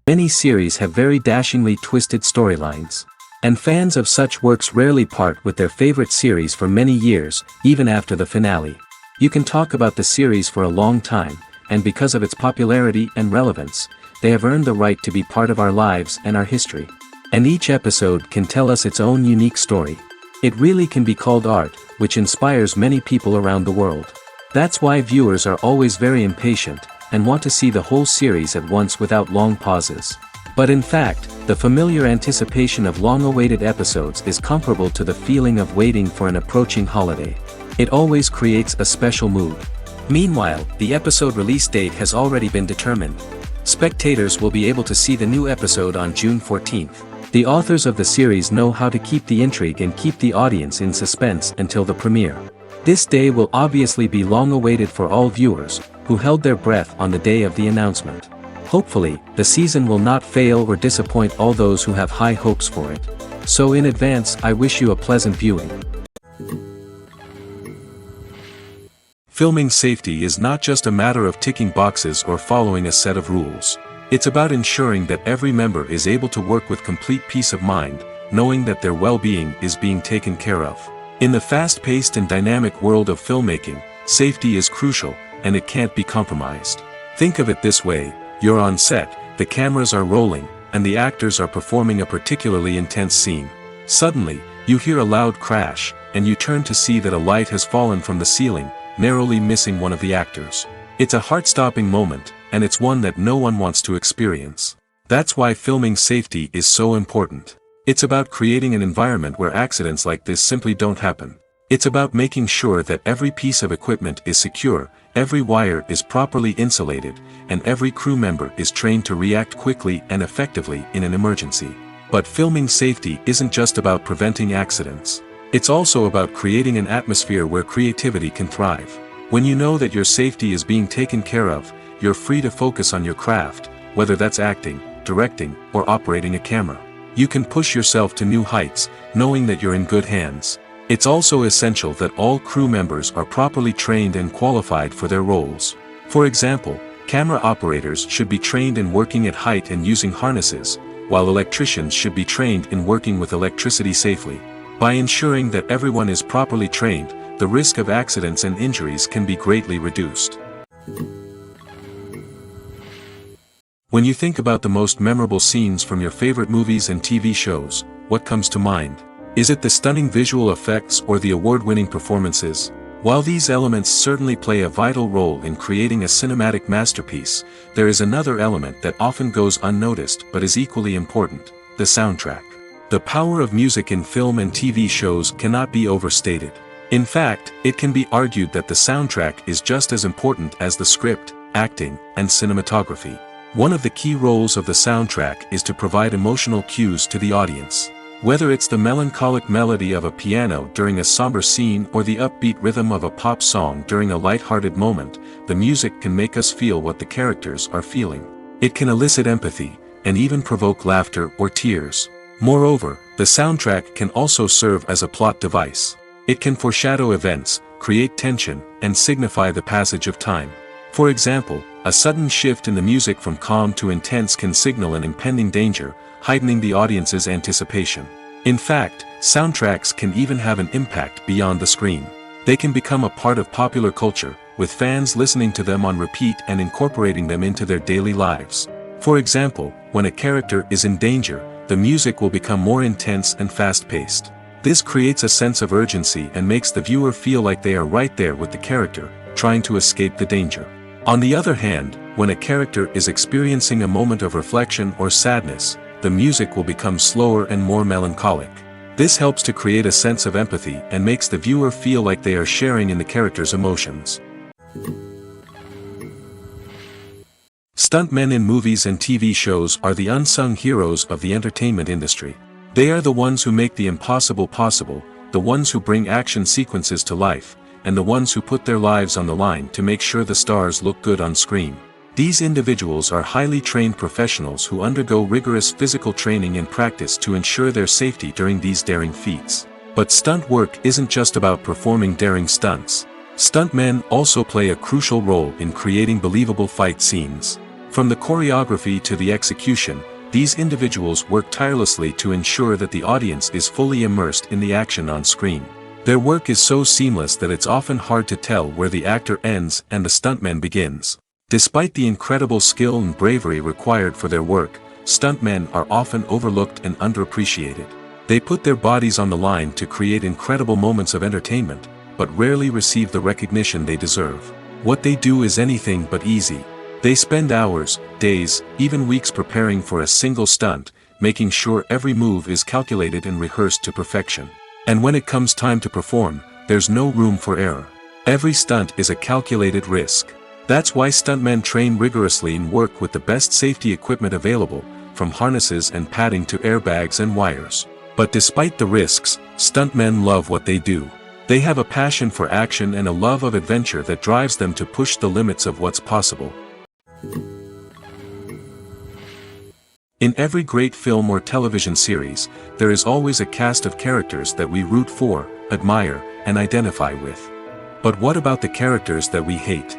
Many series have very dashingly twisted storylines. And fans of such works rarely part with their favorite series for many years, even after the finale. You can talk about the series for a long time, and because of its popularity and relevance, they have earned the right to be part of our lives and our history. And each episode can tell us its own unique story. It really can be called art, which inspires many people around the world. That's why viewers are always very impatient, and want to see the whole series at once without long pauses. But in fact, the familiar anticipation of long-awaited episodes is comparable to the feeling of waiting for an approaching holiday. It always creates a special mood. Meanwhile, the episode release date has already been determined. Spectators will be able to see the new episode on June 14th. The authors of the series know how to keep the intrigue and keep the audience in suspense until the premiere. This day will obviously be long-awaited for all viewers, who held their breath on the day of the announcement. Hopefully, the season will not fail or disappoint all those who have high hopes for it. So in advance, I wish you a pleasant viewing. Filming safety is not just a matter of ticking boxes or following a set of rules. It's about ensuring that every member is able to work with complete peace of mind, knowing that their well-being is being taken care of. In the fast-paced and dynamic world of filmmaking, safety is crucial, and it can't be compromised. Think of it this way. You're on set, the cameras are rolling, and the actors are performing a particularly intense scene. Suddenly, you hear a loud crash, and you turn to see that a light has fallen from the ceiling, narrowly missing one of the actors. It's a heart-stopping moment, and it's one that no one wants to experience. That's why filming safety is so important. It's about creating an environment where accidents like this simply don't happen. It's about making sure that every piece of equipment is secure, every wire is properly insulated, and every crew member is trained to react quickly and effectively in an emergency. But filming safety isn't just about preventing accidents. It's also about creating an atmosphere where creativity can thrive. When you know that your safety is being taken care of, you're free to focus on your craft, whether that's acting, directing, or operating a camera. You can push yourself to new heights, knowing that you're in good hands. It's also essential that all crew members are properly trained and qualified for their roles. For example, camera operators should be trained in working at height and using harnesses, while electricians should be trained in working with electricity safely. By ensuring that everyone is properly trained, the risk of accidents and injuries can be greatly reduced. When you think about the most memorable scenes from your favorite movies and TV shows, what comes to mind? Is it the stunning visual effects or the award-winning performances? While these elements certainly play a vital role in creating a cinematic masterpiece, there is another element that often goes unnoticed but is equally important: the soundtrack. The power of music in film and TV shows cannot be overstated. In fact, it can be argued that the soundtrack is just as important as the script, acting, and cinematography. One of the key roles of the soundtrack is to provide emotional cues to the audience. Whether it's the melancholic melody of a piano during a somber scene or the upbeat rhythm of a pop song during a light-hearted moment, the music can make us feel what the characters are feeling. It can elicit empathy, and even provoke laughter or tears. Moreover, the soundtrack can also serve as a plot device. It can foreshadow events, create tension, and signify the passage of time. For example, a sudden shift in the music from calm to intense can signal an impending danger, heightening the audience's anticipation. In fact, soundtracks can even have an impact beyond the screen. They can become a part of popular culture, with fans listening to them on repeat and incorporating them into their daily lives. For example, when a character is in danger, the music will become more intense and fast-paced. This creates a sense of urgency and makes the viewer feel like they are right there with the character, trying to escape the danger. On the other hand, when a character is experiencing a moment of reflection or sadness, the music will become slower and more melancholic. This helps to create a sense of empathy and makes the viewer feel like they are sharing in the character's emotions. Stuntmen in movies and TV shows are the unsung heroes of the entertainment industry. They are the ones who make the impossible possible, the ones who bring action sequences to life, and the ones who put their lives on the line to make sure the stars look good on screen. These individuals are highly trained professionals who undergo rigorous physical training and practice to ensure their safety during these daring feats. But stunt work isn't just about performing daring stunts. Stuntmen also play a crucial role in creating believable fight scenes. From the choreography to the execution, these individuals work tirelessly to ensure that the audience is fully immersed in the action on screen. Their work is so seamless that it's often hard to tell where the actor ends and the stuntman begins. Despite the incredible skill and bravery required for their work, stuntmen are often overlooked and underappreciated. They put their bodies on the line to create incredible moments of entertainment, but rarely receive the recognition they deserve. What they do is anything but easy. They spend hours, days, even weeks preparing for a single stunt, making sure every move is calculated and rehearsed to perfection. And when it comes time to perform, there's no room for error. Every stunt is a calculated risk. That's why stuntmen train rigorously and work with the best safety equipment available, from harnesses and padding to airbags and wires. But despite the risks, stuntmen love what they do. They have a passion for action and a love of adventure that drives them to push the limits of what's possible. In every great film or television series, there is always a cast of characters that we root for, admire, and identify with. But what about the characters that we hate?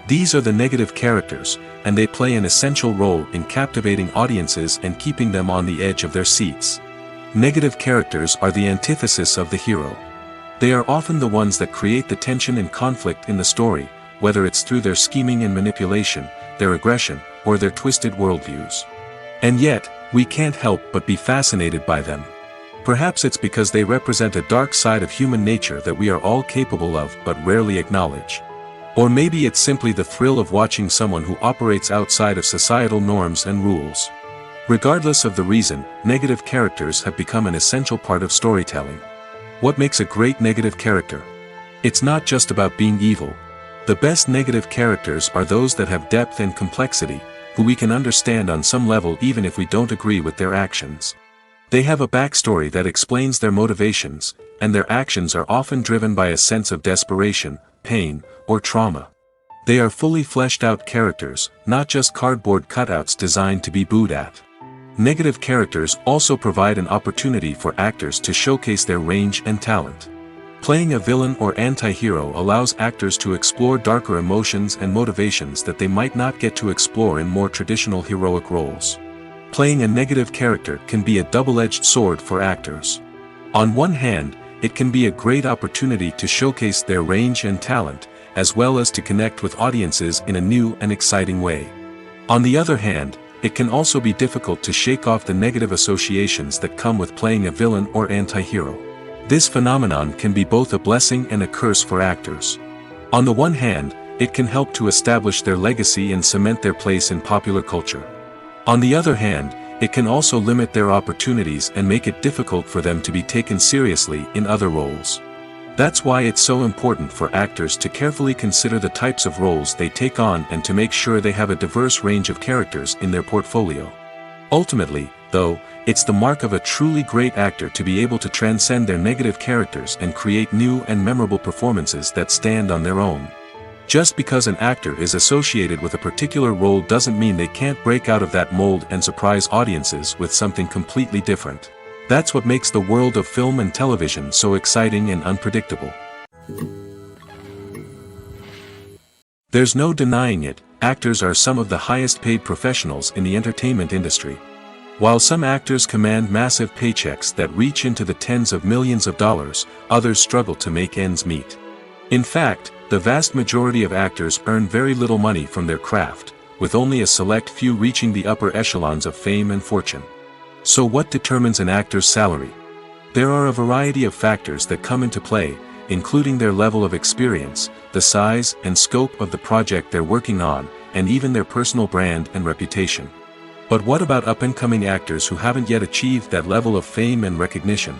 These are the negative characters, and they play an essential role in captivating audiences and keeping them on the edge of their seats. Negative characters are the antithesis of the hero. They are often the ones that create the tension and conflict in the story, whether it's through their scheming and manipulation, their aggression, or their twisted worldviews. And yet, we can't help but be fascinated by them. Perhaps it's because they represent a dark side of human nature that we are all capable of but rarely acknowledge. Or maybe it's simply the thrill of watching someone who operates outside of societal norms and rules. Regardless of the reason, negative characters have become an essential part of storytelling. What makes a great negative character? It's not just about being evil. The best negative characters are those that have depth and complexity, who we can understand on some level even if we don't agree with their actions. They have a backstory that explains their motivations, and their actions are often driven by a sense of desperation, pain, or trauma. They are fully fleshed out characters, not just cardboard cutouts designed to be booed at. Negative characters also provide an opportunity for actors to showcase their range and talent. Playing a villain or anti-hero allows actors to explore darker emotions and motivations that they might not get to explore in more traditional heroic roles. Playing a negative character can be a double-edged sword for actors. On one hand, it can be a great opportunity to showcase their range and talent, as well as to connect with audiences in a new and exciting way. On the other hand, it can also be difficult to shake off the negative associations that come with playing a villain or anti-hero. This phenomenon can be both a blessing and a curse for actors. On the one hand, it can help to establish their legacy and cement their place in popular culture. On the other hand, it can also limit their opportunities and make it difficult for them to be taken seriously in other roles. That's why it's so important for actors to carefully consider the types of roles they take on and to make sure they have a diverse range of characters in their portfolio. Ultimately, though, it's the mark of a truly great actor to be able to transcend their negative characters and create new and memorable performances that stand on their own. Just because an actor is associated with a particular role doesn't mean they can't break out of that mold and surprise audiences with something completely different. That's what makes the world of film and television so exciting and unpredictable. There's no denying it, actors are some of the highest paid professionals in the entertainment industry. While some actors command massive paychecks that reach into the tens of millions of dollars, others struggle to make ends meet. In fact, the vast majority of actors earn very little money from their craft, with only a select few reaching the upper echelons of fame and fortune. So what determines an actor's salary? There are a variety of factors that come into play, including their level of experience, the size and scope of the project they're working on, and even their personal brand and reputation. But what about up-and-coming actors who haven't yet achieved that level of fame and recognition?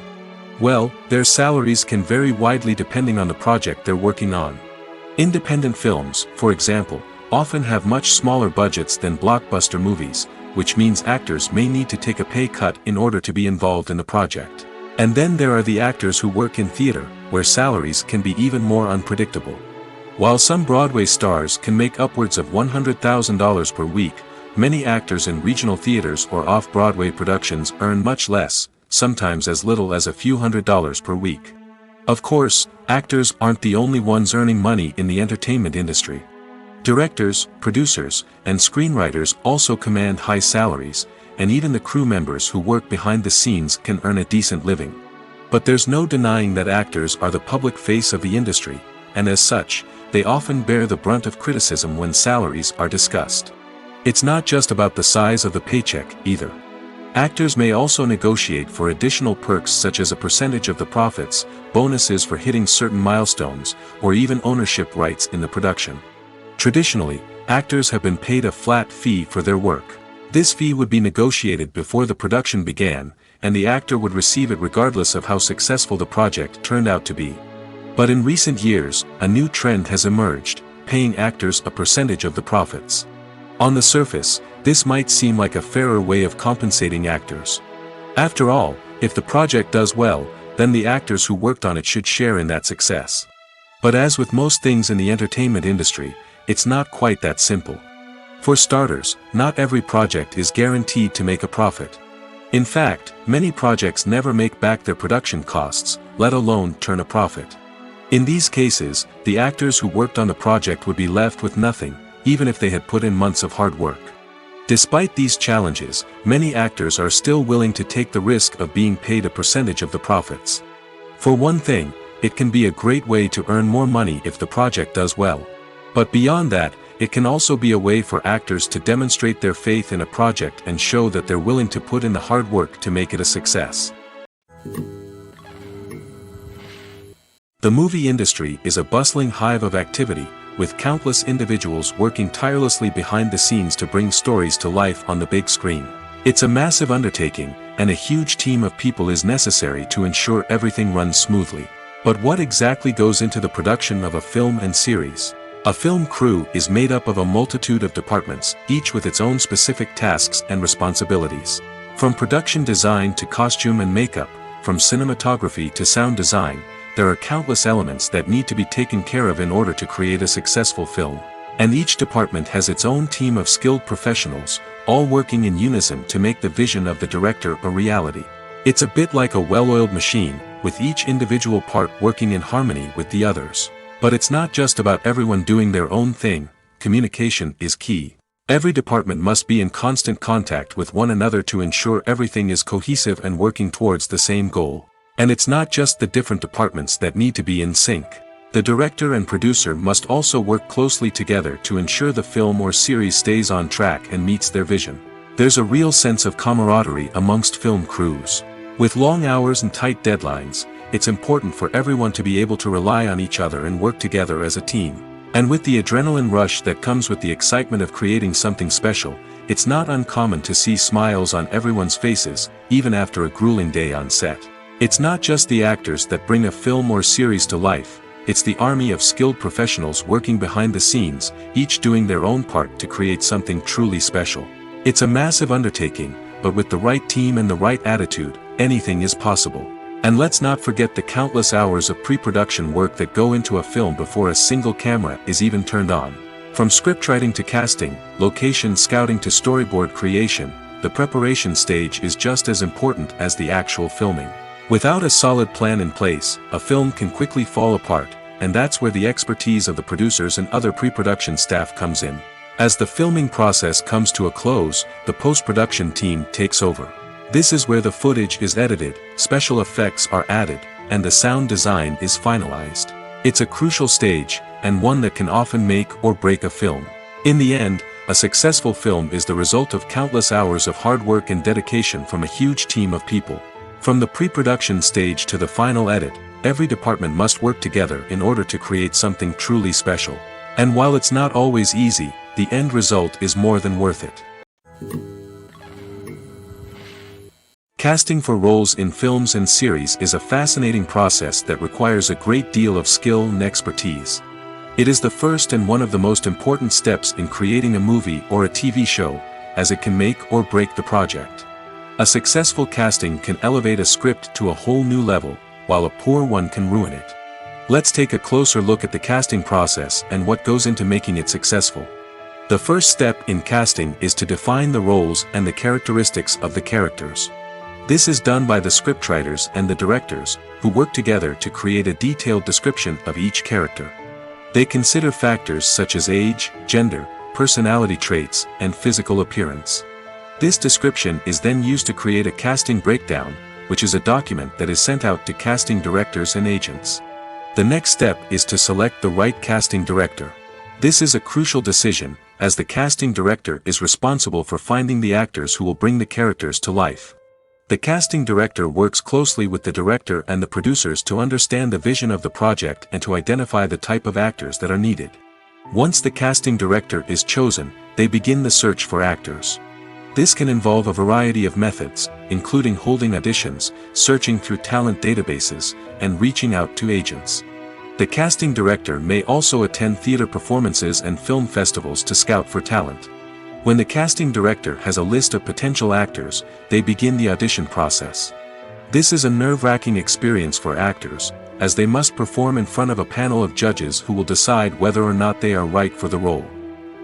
Well, their salaries can vary widely depending on the project they're working on. Independent films, for example, often have much smaller budgets than blockbuster movies, which means actors may need to take a pay cut in order to be involved in the project. And then there are the actors who work in theater, where salaries can be even more unpredictable. While some Broadway stars can make upwards of $100,000 per week, many actors in regional theaters or off-Broadway productions earn much less, sometimes as little as a few $100s per week. Of course, actors aren't the only ones earning money in the entertainment industry. Directors, producers, and screenwriters also command high salaries, and even the crew members who work behind the scenes can earn a decent living. But there's no denying that actors are the public face of the industry, and as such, they often bear the brunt of criticism when salaries are discussed. It's not just about the size of the paycheck, either. Actors may also negotiate for additional perks such as a percentage of the profits, bonuses for hitting certain milestones, or even ownership rights in the production. Traditionally, actors have been paid a flat fee for their work. This fee would be negotiated before the production began, and the actor would receive it regardless of how successful the project turned out to be. But in recent years, a new trend has emerged, paying actors a percentage of the profits. On the surface, this might seem like a fairer way of compensating actors. After all, if the project does well, then the actors who worked on it should share in that success. But as with most things in the entertainment industry, it's not quite that simple. For starters, not every project is guaranteed to make a profit. In fact, many projects never make back their production costs, let alone turn a profit. In these cases, the actors who worked on the project would be left with nothing, even if they had put in months of hard work. Despite these challenges, many actors are still willing to take the risk of being paid a percentage of the profits. For one thing, it can be a great way to earn more money if the project does well. But beyond that, it can also be a way for actors to demonstrate their faith in a project and show that they're willing to put in the hard work to make it a success. The movie industry is a bustling hive of activity, with countless individuals working tirelessly behind the scenes to bring stories to life on the big screen. It's a massive undertaking, and a huge team of people is necessary to ensure everything runs smoothly. But what exactly goes into the production of a film and series? A film crew is made up of a multitude of departments, each with its own specific tasks and responsibilities. From production design to costume and makeup, from cinematography to sound design, there are countless elements that need to be taken care of in order to create a successful film. And each department has its own team of skilled professionals, all working in unison to make the vision of the director a reality. It's a bit like a well-oiled machine, with each individual part working in harmony with the others. But it's not just about everyone doing their own thing, communication is key. Every department must be in constant contact with one another to ensure everything is cohesive and working towards the same goal. And it's not just the different departments that need to be in sync. The director and producer must also work closely together to ensure the film or series stays on track and meets their vision. There's a real sense of camaraderie amongst film crews. With long hours and tight deadlines, it's important for everyone to be able to rely on each other and work together as a team. And with the adrenaline rush that comes with the excitement of creating something special, it's not uncommon to see smiles on everyone's faces, even after a grueling day on set. It's not just the actors that bring a film or series to life, it's the army of skilled professionals working behind the scenes, each doing their own part to create something truly special. It's a massive undertaking, but with the right team and the right attitude, anything is possible. And let's not forget the countless hours of pre-production work that go into a film before a single camera is even turned on. From scriptwriting to casting, location scouting to storyboard creation, the preparation stage is just as important as the actual filming. Without a solid plan in place, a film can quickly fall apart, and that's where the expertise of the producers and other pre-production staff comes in. As the filming process comes to a close, the post-production team takes over. This is where the footage is edited, special effects are added, and the sound design is finalized. It's a crucial stage, and one that can often make or break a film. In the end, a successful film is the result of countless hours of hard work and dedication from a huge team of people. From the pre-production stage to the final edit, every department must work together in order to create something truly special. And while it's not always easy, the end result is more than worth it. Casting for roles in films and series is a fascinating process that requires a great deal of skill and expertise. It is the first and one of the most important steps in creating a movie or a TV show, as it can make or break the project. A successful casting can elevate a script to a whole new level, while a poor one can ruin it. Let's take a closer look at the casting process and what goes into making it successful. The first step in casting is to define the roles and the characteristics of the characters. This is done by the scriptwriters and the directors, who work together to create a detailed description of each character. They consider factors such as age, gender, personality traits, and physical appearance. This description is then used to create a casting breakdown, which is a document that is sent out to casting directors and agents. The next step is to select the right casting director. This is a crucial decision, as the casting director is responsible for finding the actors who will bring the characters to life. The casting director works closely with the director and the producers to understand the vision of the project and to identify the type of actors that are needed. Once the casting director is chosen, they begin the search for actors. This can involve a variety of methods, including holding auditions, searching through talent databases, and reaching out to agents. The casting director may also attend theater performances and film festivals to scout for talent. When the casting director has a list of potential actors, they begin the audition process. This is a nerve-wracking experience for actors, as they must perform in front of a panel of judges who will decide whether or not they are right for the role.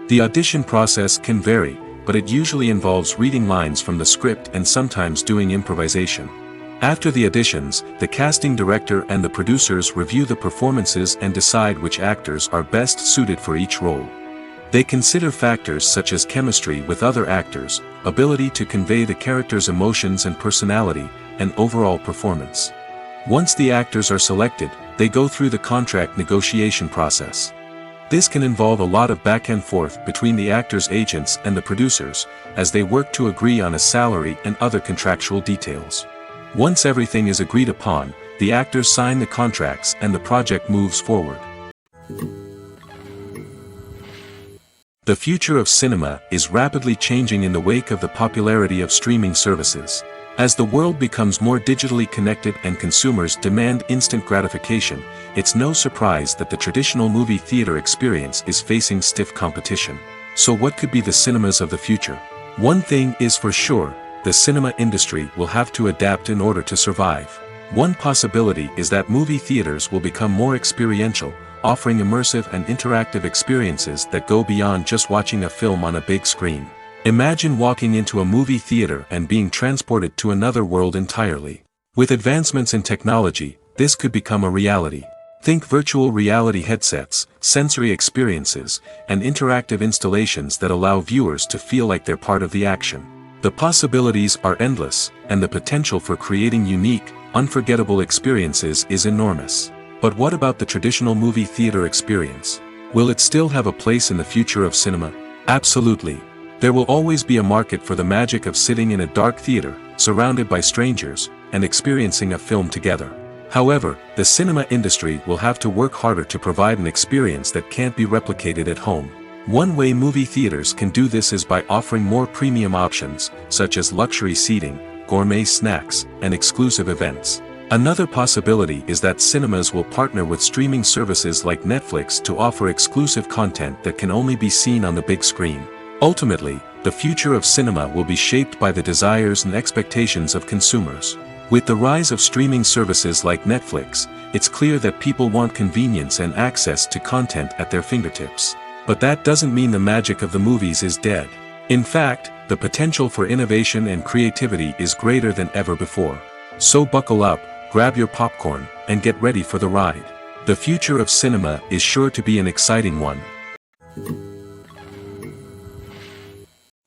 The audition process can vary, but it usually involves reading lines from the script and sometimes doing improvisation. After the auditions, the casting director and the producers review the performances and decide which actors are best suited for each role. They consider factors such as chemistry with other actors, ability to convey the character's emotions and personality, and overall performance. Once the actors are selected, they go through the contract negotiation process. This can involve a lot of back and forth between the actors' agents and the producers, as they work to agree on a salary and other contractual details. Once everything is agreed upon, the actors sign the contracts and the project moves forward. The future of cinema is rapidly changing in the wake of the popularity of streaming services. As the world becomes more digitally connected and consumers demand instant gratification, it's no surprise that the traditional movie theater experience is facing stiff competition. So what could be the cinemas of the future? One thing is for sure, the cinema industry will have to adapt in order to survive. One possibility is that movie theaters will become more experiential, offering immersive and interactive experiences that go beyond just watching a film on a big screen. Imagine walking into a movie theater and being transported to another world entirely. With advancements in technology, this could become a reality. Think virtual reality headsets, sensory experiences, and interactive installations that allow viewers to feel like they're part of the action. The possibilities are endless, and the potential for creating unique, unforgettable experiences is enormous. But what about the traditional movie theater experience? Will it still have a place in the future of cinema? Absolutely. There will always be a market for the magic of sitting in a dark theater, surrounded by strangers, and experiencing a film together. However, the cinema industry will have to work harder to provide an experience that can't be replicated at home. One way movie theaters can do this is by offering more premium options, such as luxury seating, gourmet snacks, and exclusive events. Another possibility is that cinemas will partner with streaming services like Netflix to offer exclusive content that can only be seen on the big screen. Ultimately, the future of cinema will be shaped by the desires and expectations of consumers. With the rise of streaming services like Netflix, it's clear that people want convenience and access to content at their fingertips. But that doesn't mean the magic of the movies is dead. In fact, the potential for innovation and creativity is greater than ever before. So buckle up, grab your popcorn, and get ready for the ride. The future of cinema is sure to be an exciting one.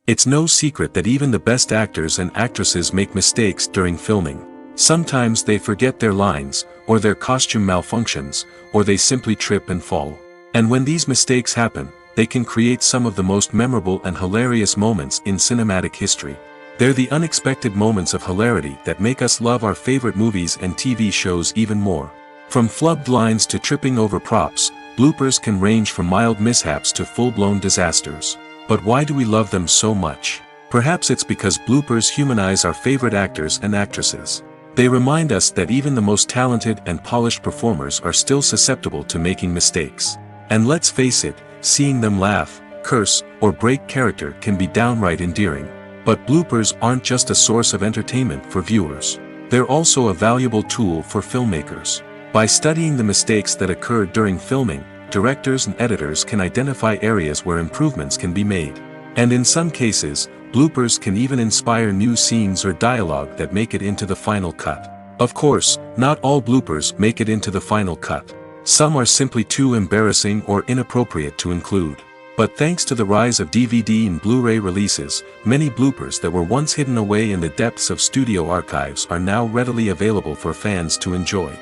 It's no secret that even the best actors and actresses make mistakes during filming. Sometimes they forget their lines, or their costume malfunctions, or they simply trip and fall. And when these mistakes happen, they can create some of the most memorable and hilarious moments in cinematic history. They're the unexpected moments of hilarity that make us love our favorite movies and TV shows even more. From flubbed lines to tripping over props, bloopers can range from mild mishaps to full-blown disasters. But why do we love them so much? Perhaps it's because bloopers humanize our favorite actors and actresses. They remind us that even the most talented and polished performers are still susceptible to making mistakes. And let's face it, seeing them laugh, curse, or break character can be downright endearing. But bloopers aren't just a source of entertainment for viewers. They're also a valuable tool for filmmakers. By studying the mistakes that occurred during filming, directors and editors can identify areas where improvements can be made. And in some cases, bloopers can even inspire new scenes or dialogue that make it into the final cut. Of course, not all bloopers make it into the final cut. Some are simply too embarrassing or inappropriate to include. But thanks to the rise of DVD and Blu-ray releases, many bloopers that were once hidden away in the depths of studio archives are now readily available for fans to enjoy.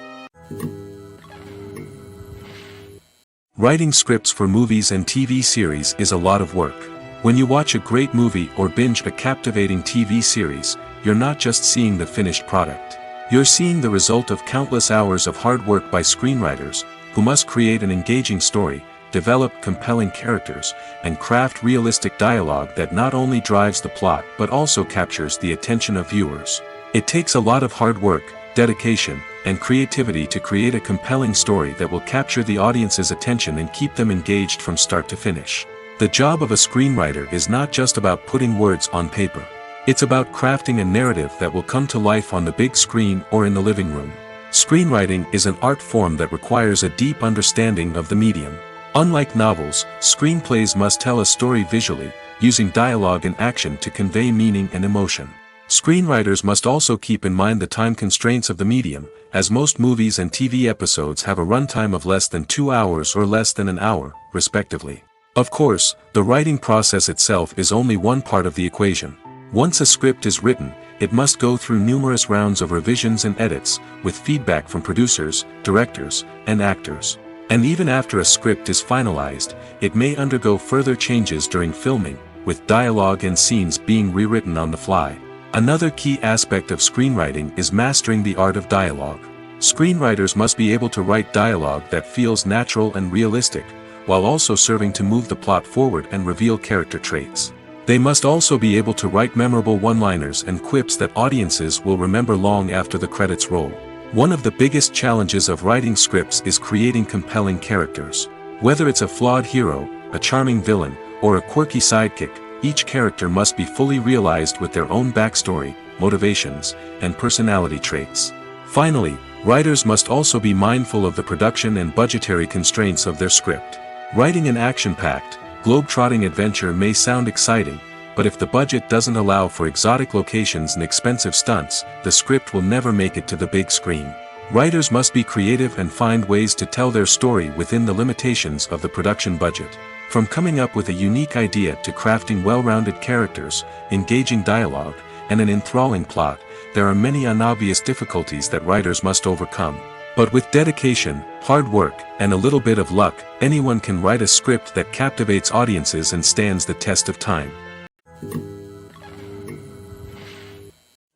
Writing scripts for movies and TV series is a lot of work. When you watch a great movie or binge a captivating TV series, you're not just seeing the finished product. You're seeing the result of countless hours of hard work by screenwriters, who must create an engaging story, develop compelling characters, and craft realistic dialogue that not only drives the plot but also captures the attention of viewers. It takes a lot of hard work, dedication, and creativity to create a compelling story that will capture the audience's attention and keep them engaged from start to finish. The job of a screenwriter is not just about putting words on paper. It's about crafting a narrative that will come to life on the big screen or in the living room. Screenwriting is an art form that requires a deep understanding of the medium. Unlike novels, screenplays must tell a story visually, using dialogue and action to convey meaning and emotion. Screenwriters must also keep in mind the time constraints of the medium, as most movies and TV episodes have a runtime of less than 2 hours or less than an hour, respectively. Of course, the writing process itself is only one part of the equation. Once a script is written, it must go through numerous rounds of revisions and edits, with feedback from producers, directors, and actors. And even after a script is finalized, it may undergo further changes during filming, with dialogue and scenes being rewritten on the fly. Another key aspect of screenwriting is mastering the art of dialogue. Screenwriters must be able to write dialogue that feels natural and realistic, while also serving to move the plot forward and reveal character traits. They must also be able to write memorable one-liners and quips that audiences will remember long after the credits roll. One of the biggest challenges of writing scripts is creating compelling characters. Whether it's a flawed hero, a charming villain, or a quirky sidekick, each character must be fully realized with their own backstory, motivations, and personality traits. Finally, writers must also be mindful of the production and budgetary constraints of their script. Writing an action-packed, globe-trotting adventure may sound exciting, but if the budget doesn't allow for exotic locations and expensive stunts, the script will never make it to the big screen. Writers must be creative and find ways to tell their story within the limitations of the production budget. From coming up with a unique idea to crafting well-rounded characters, engaging dialogue, and an enthralling plot, there are many unobvious difficulties that writers must overcome. But with dedication, hard work, and a little bit of luck, anyone can write a script that captivates audiences and stands the test of time.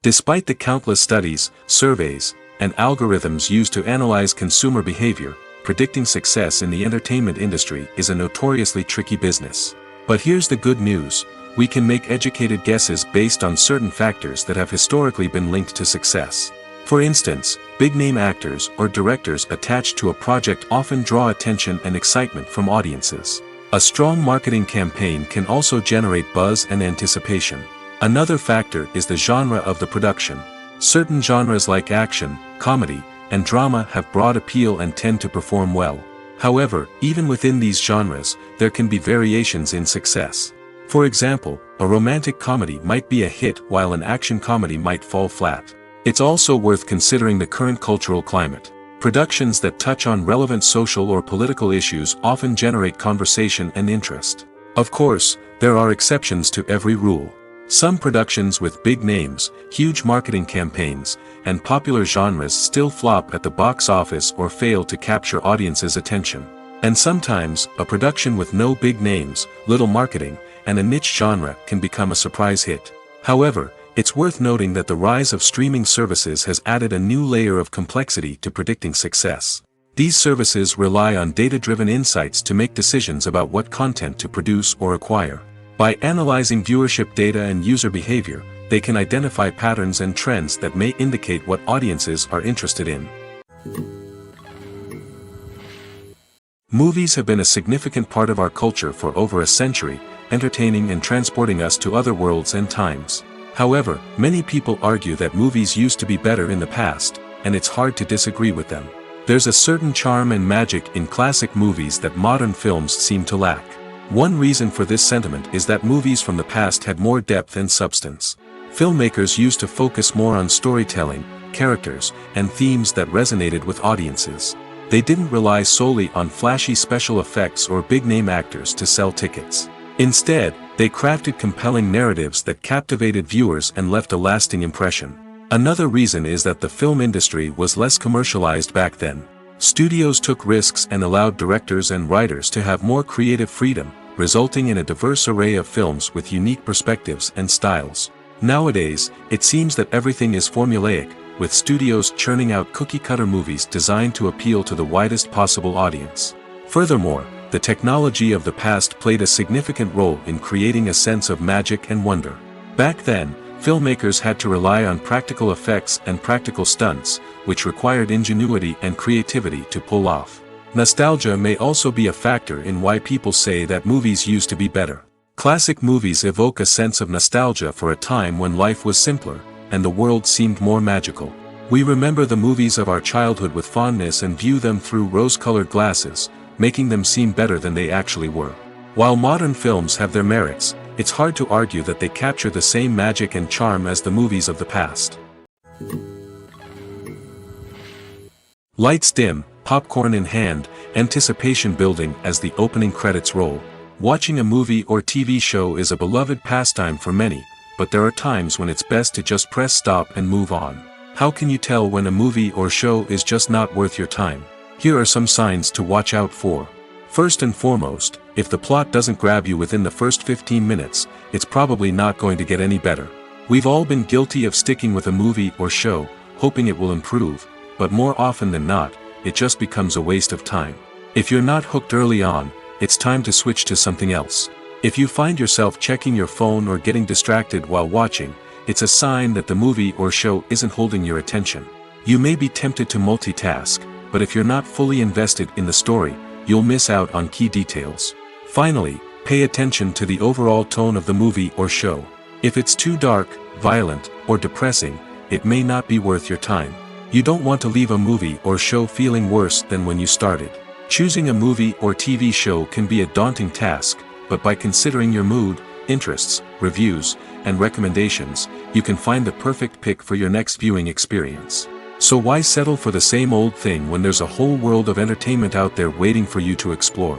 Despite the countless studies, surveys, and algorithms used to analyze consumer behavior, predicting success in the entertainment industry is a notoriously tricky business. But here's the good news: we can make educated guesses based on certain factors that have historically been linked to success. For instance, big-name actors or directors attached to a project often draw attention and excitement from audiences. A strong marketing campaign can also generate buzz and anticipation. Another factor is the genre of the production. Certain genres like action, comedy, and drama have broad appeal and tend to perform well. However, even within these genres, there can be variations in success. For example, a romantic comedy might be a hit while an action comedy might fall flat. It's also worth considering the current cultural climate. Productions that touch on relevant social or political issues often generate conversation and interest. Of course, there are exceptions to every rule. Some productions with big names, huge marketing campaigns, and popular genres still flop at the box office or fail to capture audiences' attention. And sometimes, a production with no big names, little marketing, and a niche genre can become a surprise hit. However, it's worth noting that the rise of streaming services has added a new layer of complexity to predicting success. These services rely on data-driven insights to make decisions about what content to produce or acquire. By analyzing viewership data and user behavior, they can identify patterns and trends that may indicate what audiences are interested in. Movies have been a significant part of our culture for over a century, entertaining and transporting us to other worlds and times. However, many people argue that movies used to be better in the past, and it's hard to disagree with them. There's a certain charm and magic in classic movies that modern films seem to lack. One reason for this sentiment is that movies from the past had more depth and substance. Filmmakers used to focus more on storytelling, characters, and themes that resonated with audiences. They didn't rely solely on flashy special effects or big-name actors to sell tickets. Instead, they crafted compelling narratives that captivated viewers and left a lasting impression. Another reason is that the film industry was less commercialized back then. Studios took risks and allowed directors and writers to have more creative freedom, resulting in a diverse array of films with unique perspectives and styles. Nowadays, it seems that everything is formulaic, with studios churning out cookie-cutter movies designed to appeal to the widest possible audience. Furthermore, the technology of the past played a significant role in creating a sense of magic and wonder. Back then, filmmakers had to rely on practical effects and practical stunts, which required ingenuity and creativity to pull off. Nostalgia may also be a factor in why people say that movies used to be better. Classic movies evoke a sense of nostalgia for a time when life was simpler, and the world seemed more magical. We remember the movies of our childhood with fondness and view them through rose-colored glasses, making them seem better than they actually were. While modern films have their merits, it's hard to argue that they capture the same magic and charm as the movies of the past. Lights dim, popcorn in hand, anticipation building as the opening credits roll. Watching a movie or TV show is a beloved pastime for many, but there are times when it's best to just press stop and move on. How can you tell when a movie or show is just not worth your time? Here are some signs to watch out for. First and foremost, if the plot doesn't grab you within the first 15 minutes, it's probably not going to get any better. We've all been guilty of sticking with a movie or show, hoping it will improve, but more often than not, it just becomes a waste of time. If you're not hooked early on, it's time to switch to something else. If you find yourself checking your phone or getting distracted while watching, it's a sign that the movie or show isn't holding your attention. You may be tempted to multitask, but if you're not fully invested in the story, you'll miss out on key details. Finally, pay attention to the overall tone of the movie or show. If it's too dark, violent, or depressing, it may not be worth your time. You don't want to leave a movie or show feeling worse than when you started. Choosing a movie or TV show can be a daunting task, but by considering your mood, interests, reviews, and recommendations, you can find the perfect pick for your next viewing experience. So why settle for the same old thing when there's a whole world of entertainment out there waiting for you to explore?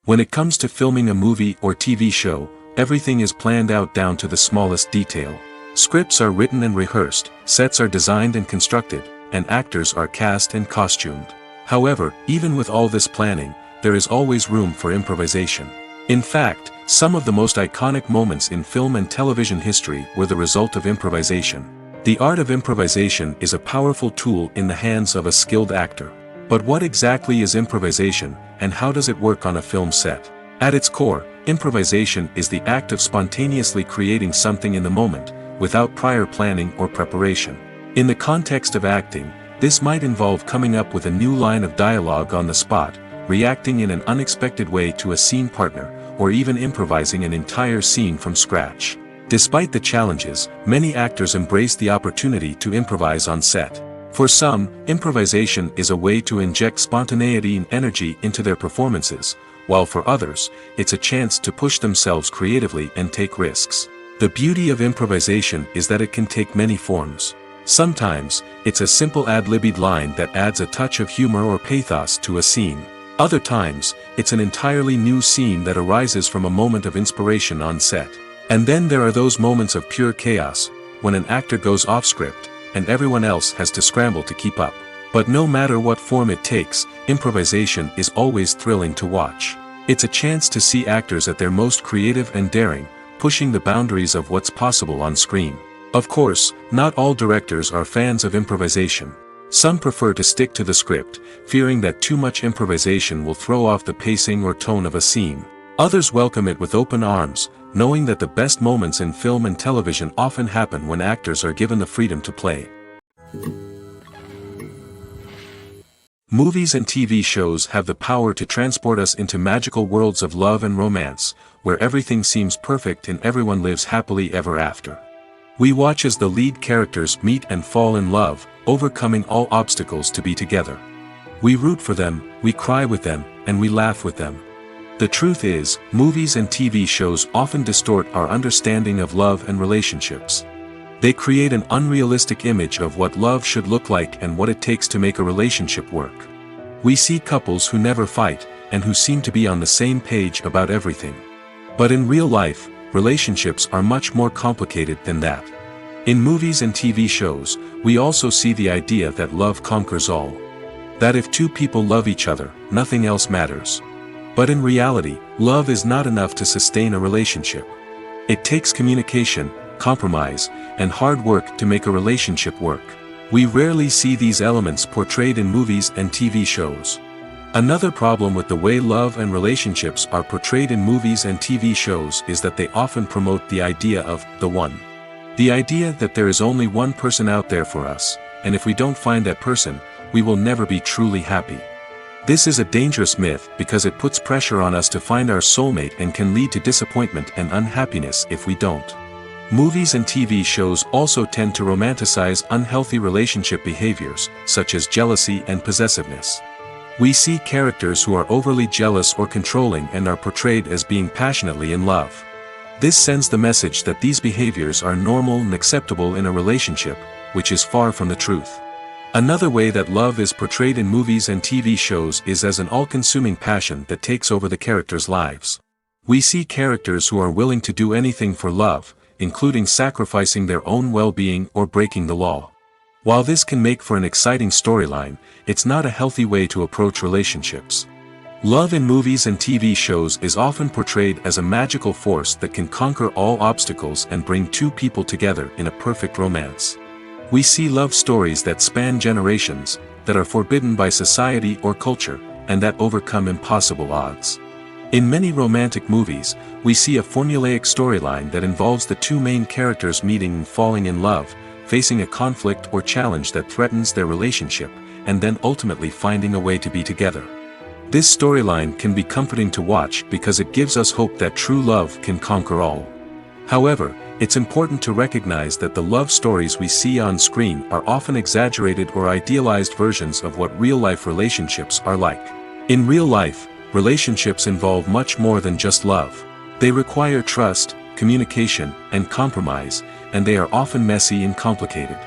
When it comes to filming a movie or TV show, everything is planned out down to the smallest detail. Scripts are written and rehearsed, sets are designed and constructed, and actors are cast and costumed. However, even with all this planning, there is always room for improvisation. In fact, some of the most iconic moments in film and television history were the result of improvisation. The art of improvisation is a powerful tool in the hands of a skilled actor. But what exactly is improvisation, and how does it work on a film set? At its core, improvisation is the act of spontaneously creating something in the moment, without prior planning or preparation. In the context of acting, this might involve coming up with a new line of dialogue on the spot, reacting in an unexpected way to a scene partner, or even improvising an entire scene from scratch. Despite the challenges, many actors embrace the opportunity to improvise on set. For some, improvisation is a way to inject spontaneity and energy into their performances, while for others, it's a chance to push themselves creatively and take risks. The beauty of improvisation is that it can take many forms. Sometimes, it's a simple ad-libbed line that adds a touch of humor or pathos to a scene. Other times, it's an entirely new scene that arises from a moment of inspiration on set. And then there are those moments of pure chaos, when an actor goes off script, and everyone else has to scramble to keep up. But no matter what form it takes, improvisation is always thrilling to watch. It's a chance to see actors at their most creative and daring, pushing the boundaries of what's possible on screen. Of course, not all directors are fans of improvisation. Some prefer to stick to the script, fearing that too much improvisation will throw off the pacing or tone of a scene. Others welcome it with open arms, knowing that the best moments in film and television often happen when actors are given the freedom to play. Movies and TV shows have the power to transport us into magical worlds of love and romance, where everything seems perfect and everyone lives happily ever after. We watch as the lead characters meet and fall in love, overcoming all obstacles to be together. We root for them, we cry with them, and we laugh with them. The truth is, movies and TV shows often distort our understanding of love and relationships. They create an unrealistic image of what love should look like and what it takes to make a relationship work. We see couples who never fight, and who seem to be on the same page about everything. But in real life, relationships are much more complicated than that. In movies and TV shows, we also see the idea that love conquers all. That if two people love each other, nothing else matters. But in reality, love is not enough to sustain a relationship. It takes communication, compromise, and hard work to make a relationship work. We rarely see these elements portrayed in movies and TV shows. Another problem with the way love and relationships are portrayed in movies and TV shows is that they often promote the idea of the one. The idea that there is only one person out there for us, and if we don't find that person, we will never be truly happy. This is a dangerous myth because it puts pressure on us to find our soulmate and can lead to disappointment and unhappiness if we don't. Movies and TV shows also tend to romanticize unhealthy relationship behaviors, such as jealousy and possessiveness. We see characters who are overly jealous or controlling and are portrayed as being passionately in love. This sends the message that these behaviors are normal and acceptable in a relationship, which is far from the truth. Another way that love is portrayed in movies and TV shows is as an all-consuming passion that takes over the characters' lives. We see characters who are willing to do anything for love, including sacrificing their own well-being or breaking the law. While this can make for an exciting storyline, it's not a healthy way to approach relationships. Love in movies and TV shows is often portrayed as a magical force that can conquer all obstacles and bring two people together in a perfect romance. We see love stories that span generations, that are forbidden by society or culture, and that overcome impossible odds. In many romantic movies, we see a formulaic storyline that involves the two main characters meeting and falling in love, facing a conflict or challenge that threatens their relationship, and then ultimately finding a way to be together. This storyline can be comforting to watch because it gives us hope that true love can conquer all. However, it's important to recognize that the love stories we see on screen are often exaggerated or idealized versions of what real-life relationships are like. In real life, relationships involve much more than just love. They require trust, communication, and compromise, and they are often messy and complicated.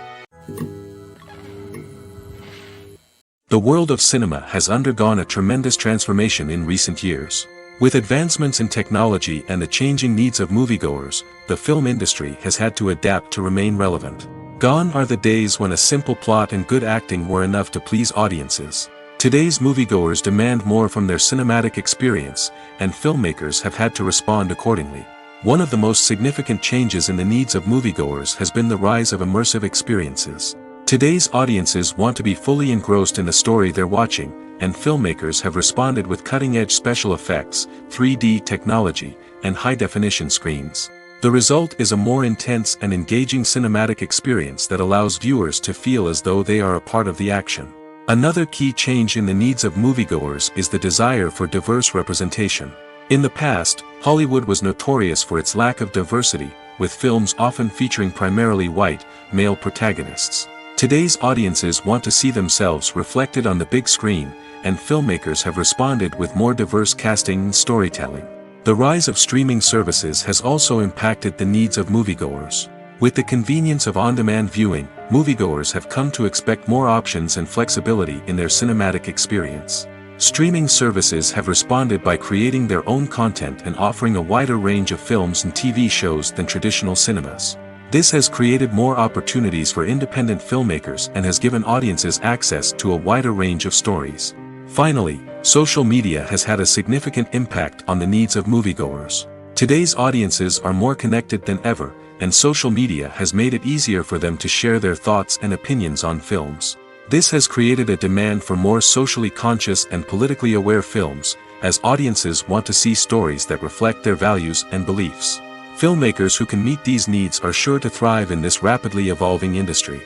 The world of cinema has undergone a tremendous transformation in recent years. With advancements in technology and the changing needs of moviegoers, the film industry has had to adapt to remain relevant. Gone are the days when a simple plot and good acting were enough to please audiences. Today's moviegoers demand more from their cinematic experience, and filmmakers have had to respond accordingly. One of the most significant changes in the needs of moviegoers has been the rise of immersive experiences. Today's audiences want to be fully engrossed in the story they're watching, and filmmakers have responded with cutting-edge special effects, 3D technology, and high-definition screens. The result is a more intense and engaging cinematic experience that allows viewers to feel as though they are a part of the action. Another key change in the needs of moviegoers is the desire for diverse representation. In the past, Hollywood was notorious for its lack of diversity, with films often featuring primarily white, male protagonists. Today's audiences want to see themselves reflected on the big screen, and filmmakers have responded with more diverse casting and storytelling. The rise of streaming services has also impacted the needs of moviegoers. With the convenience of on-demand viewing, moviegoers have come to expect more options and flexibility in their cinematic experience. Streaming services have responded by creating their own content and offering a wider range of films and TV shows than traditional cinemas. This has created more opportunities for independent filmmakers and has given audiences access to a wider range of stories. Finally, social media has had a significant impact on the needs of moviegoers. Today's audiences are more connected than ever, and social media has made it easier for them to share their thoughts and opinions on films. This has created a demand for more socially conscious and politically aware films, as audiences want to see stories that reflect their values and beliefs. Filmmakers who can meet these needs are sure to thrive in this rapidly evolving industry.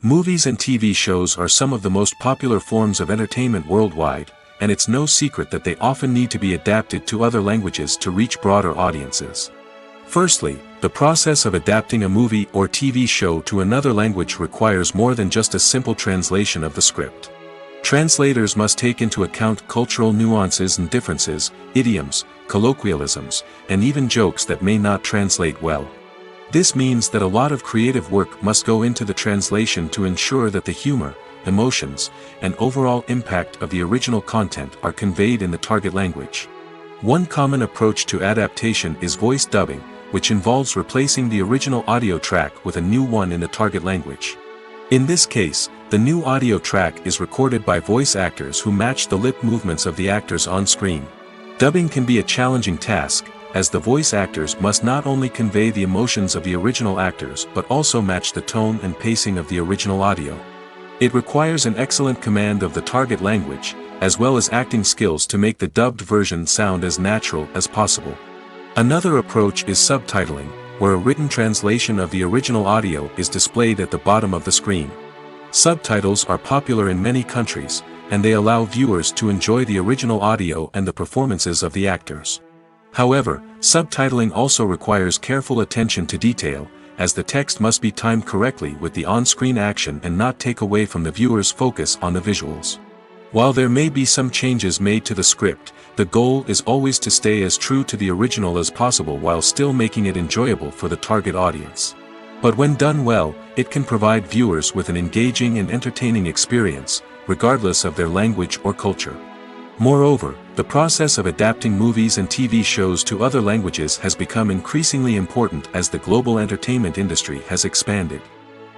Movies and TV shows are some of the most popular forms of entertainment worldwide, and it's no secret that they often need to be adapted to other languages to reach broader audiences. Firstly, the process of adapting a movie or TV show to another language requires more than just a simple translation of the script. Translators must take into account cultural nuances and differences, idioms, colloquialisms, and even jokes that may not translate well. This means that a lot of creative work must go into the translation to ensure that the humor, emotions, and overall impact of the original content are conveyed in the target language. One common approach to adaptation is voice dubbing, which involves replacing the original audio track with a new one in the target language. In this case, the new audio track is recorded by voice actors who match the lip movements of the actors on screen. Dubbing can be a challenging task, as the voice actors must not only convey the emotions of the original actors but also match the tone and pacing of the original audio. It requires an excellent command of the target language, as well as acting skills to make the dubbed version sound as natural as possible. Another approach is subtitling, where a written translation of the original audio is displayed at the bottom of the screen. Subtitles are popular in many countries, and they allow viewers to enjoy the original audio and the performances of the actors. However, subtitling also requires careful attention to detail, as the text must be timed correctly with the on-screen action and not take away from the viewer's focus on the visuals. While there may be some changes made to the script, the goal is always to stay as true to the original as possible while still making it enjoyable for the target audience. But when done well, it can provide viewers with an engaging and entertaining experience, regardless of their language or culture. Moreover, the process of adapting movies and TV shows to other languages has become increasingly important as the global entertainment industry has expanded.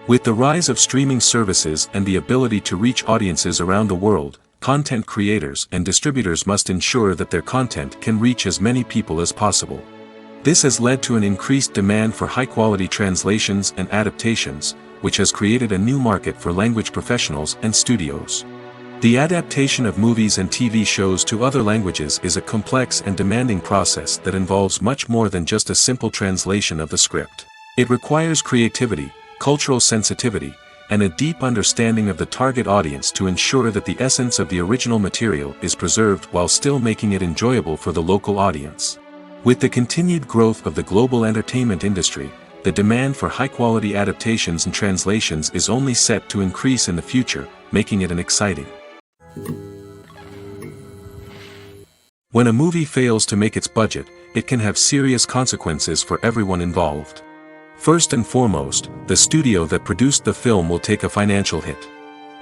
With the rise of streaming services and the ability to reach audiences around the world, content creators and distributors must ensure that their content can reach as many people as possible. This has led to an increased demand for high-quality translations and adaptations, which has created a new market for language professionals and studios. The adaptation of movies and TV shows to other languages is a complex and demanding process that involves much more than just a simple translation of the script. It requires creativity, cultural sensitivity, and a deep understanding of the target audience to ensure that the essence of the original material is preserved while still making it enjoyable for the local audience. With the continued growth of the global entertainment industry, the demand for high-quality adaptations and translations is only set to increase in the future, making it an exciting. When a movie fails to make its budget, it can have serious consequences for everyone involved. First and foremost, the studio that produced the film will take a financial hit.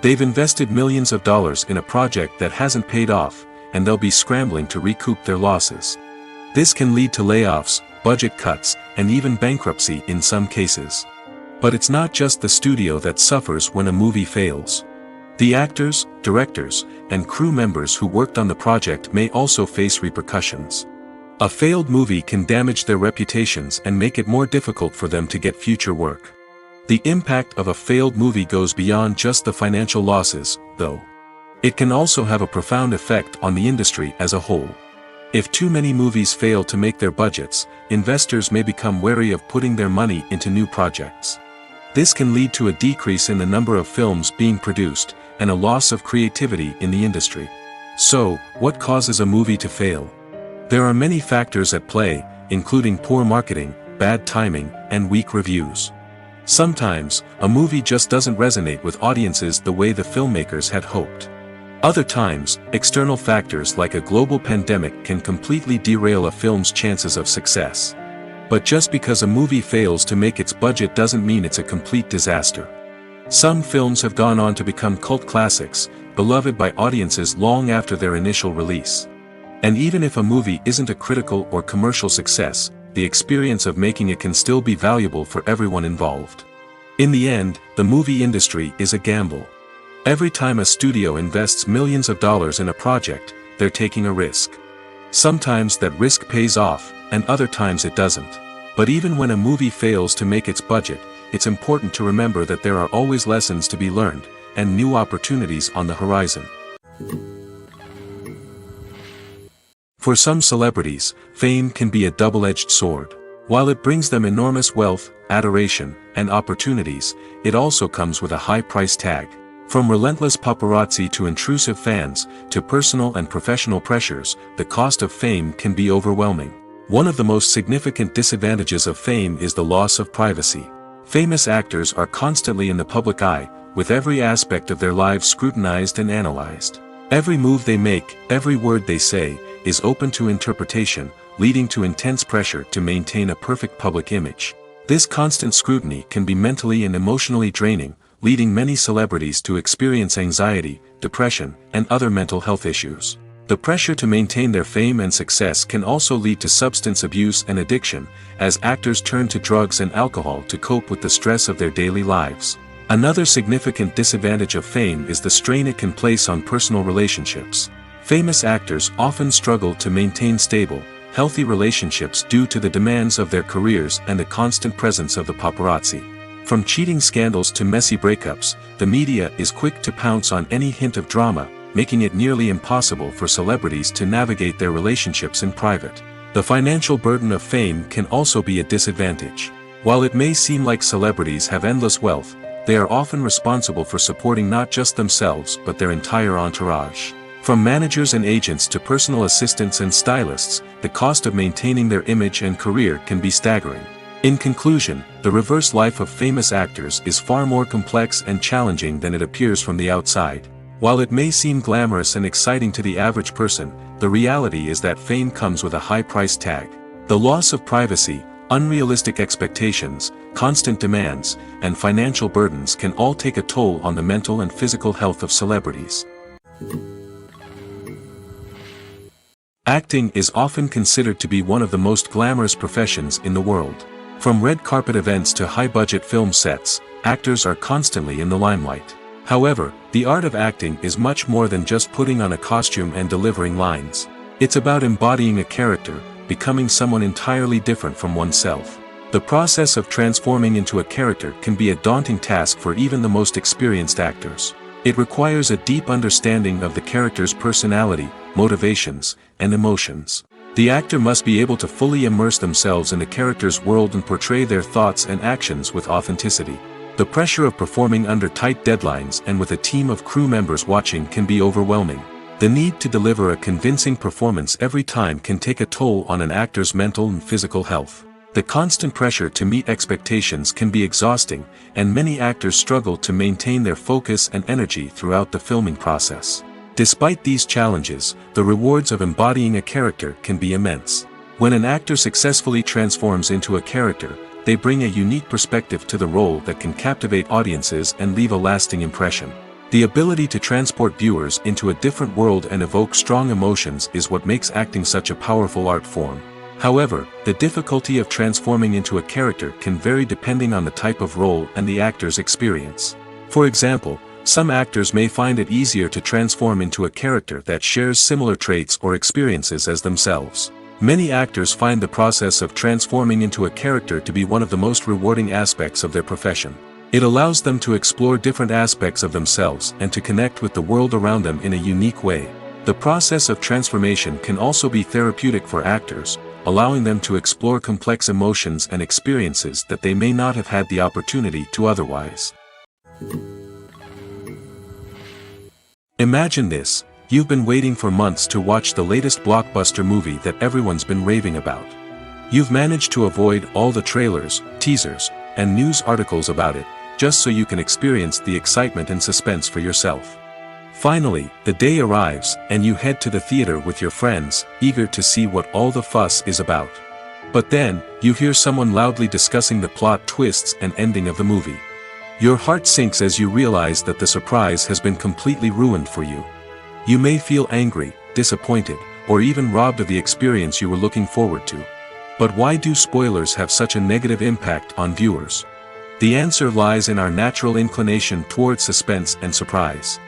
They've invested millions of dollars in a project that hasn't paid off, and they'll be scrambling to recoup their losses. This can lead to layoffs, budget cuts, and even bankruptcy in some cases. But it's not just the studio that suffers when a movie fails. The actors, directors, and crew members who worked on the project may also face repercussions. A failed movie can damage their reputations and make it more difficult for them to get future work. The impact of a failed movie goes beyond just the financial losses, though. It can also have a profound effect on the industry as a whole. If too many movies fail to make their budgets, investors may become wary of putting their money into new projects. This can lead to a decrease in the number of films being produced, and a loss of creativity in the industry. So, what causes a movie to fail? There are many factors at play, including poor marketing, bad timing, and weak reviews. Sometimes, a movie just doesn't resonate with audiences the way the filmmakers had hoped. Other times, external factors like a global pandemic can completely derail a film's chances of success. But just because a movie fails to make its budget doesn't mean it's a complete disaster. Some films have gone on to become cult classics, beloved by audiences long after their initial release. And even if a movie isn't a critical or commercial success, the experience of making it can still be valuable for everyone involved. In the end, the movie industry is a gamble. Every time a studio invests millions of dollars in a project, they're taking a risk. Sometimes that risk pays off, and other times it doesn't. But even when a movie fails to make its budget, it's important to remember that there are always lessons to be learned, and new opportunities on the horizon. For some celebrities, fame can be a double-edged sword. While it brings them enormous wealth, adoration, and opportunities, it also comes with a high price tag. From relentless paparazzi to intrusive fans, to personal and professional pressures, the cost of fame can be overwhelming. One of the most significant disadvantages of fame is the loss of privacy. Famous actors are constantly in the public eye, with every aspect of their lives scrutinized and analyzed. Every move they make, every word they say, is open to interpretation, leading to intense pressure to maintain a perfect public image. This constant scrutiny can be mentally and emotionally draining, leading many celebrities to experience anxiety, depression, and other mental health issues. The pressure to maintain their fame and success can also lead to substance abuse and addiction, as actors turn to drugs and alcohol to cope with the stress of their daily lives. Another significant disadvantage of fame is the strain it can place on personal relationships. Famous actors often struggle to maintain stable, healthy relationships due to the demands of their careers and the constant presence of the paparazzi. From cheating scandals to messy breakups, the media is quick to pounce on any hint of drama, making it nearly impossible for celebrities to navigate their relationships in private. The financial burden of fame can also be a disadvantage. While it may seem like celebrities have endless wealth, they are often responsible for supporting not just themselves but their entire entourage. From managers and agents to personal assistants and stylists, the cost of maintaining their image and career can be staggering. In conclusion, the reverse life of famous actors is far more complex and challenging than it appears from the outside. While it may seem glamorous and exciting to the average person, the reality is that fame comes with a high price tag. The loss of privacy, unrealistic expectations, constant demands, and financial burdens can all take a toll on the mental and physical health of celebrities. Acting is often considered to be one of the most glamorous professions in the world. From red carpet events to high-budget film sets, actors are constantly in the limelight. However, the art of acting is much more than just putting on a costume and delivering lines. It's about embodying a character, becoming someone entirely different from oneself. The process of transforming into a character can be a daunting task for even the most experienced actors. It requires a deep understanding of the character's personality, motivations, and emotions. The actor must be able to fully immerse themselves in the character's world and portray their thoughts and actions with authenticity. The pressure of performing under tight deadlines and with a team of crew members watching can be overwhelming. The need to deliver a convincing performance every time can take a toll on an actor's mental and physical health. The constant pressure to meet expectations can be exhausting, and many actors struggle to maintain their focus and energy throughout the filming process. Despite these challenges, the rewards of embodying a character can be immense. When an actor successfully transforms into a character, they bring a unique perspective to the role that can captivate audiences and leave a lasting impression. The ability to transport viewers into a different world and evoke strong emotions is what makes acting such a powerful art form. However, the difficulty of transforming into a character can vary depending on the type of role and the actor's experience. For example, some actors may find it easier to transform into a character that shares similar traits or experiences as themselves. Many actors find the process of transforming into a character to be one of the most rewarding aspects of their profession. It allows them to explore different aspects of themselves and to connect with the world around them in a unique way. The process of transformation can also be therapeutic for actors, allowing them to explore complex emotions and experiences that they may not have had the opportunity to otherwise. Imagine this: you've been waiting for months to watch the latest blockbuster movie that everyone's been raving about. You've managed to avoid all the trailers, teasers, and news articles about it, just so you can experience the excitement and suspense for yourself. Finally, the day arrives, and you head to the theater with your friends, eager to see what all the fuss is about. But then, you hear someone loudly discussing the plot twists and ending of the movie. Your heart sinks as you realize that the surprise has been completely ruined for you. You may feel angry, disappointed, or even robbed of the experience you were looking forward to. But why do spoilers have such a negative impact on viewers? The answer lies in our natural inclination towards suspense and surprise.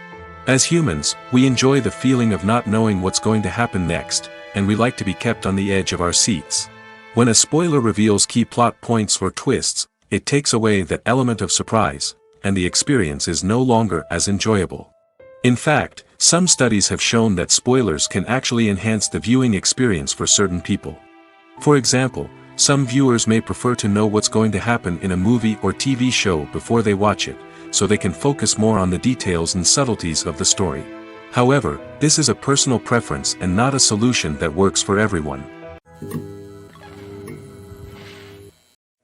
As humans, we enjoy the feeling of not knowing what's going to happen next, and we like to be kept on the edge of our seats. When a spoiler reveals key plot points or twists, it takes away that element of surprise, and the experience is no longer as enjoyable. In fact, some studies have shown that spoilers can actually enhance the viewing experience for certain people. For example, some viewers may prefer to know what's going to happen in a movie or TV show before they watch it, so they can focus more on the details and subtleties of the story. However, this is a personal preference and not a solution that works for everyone.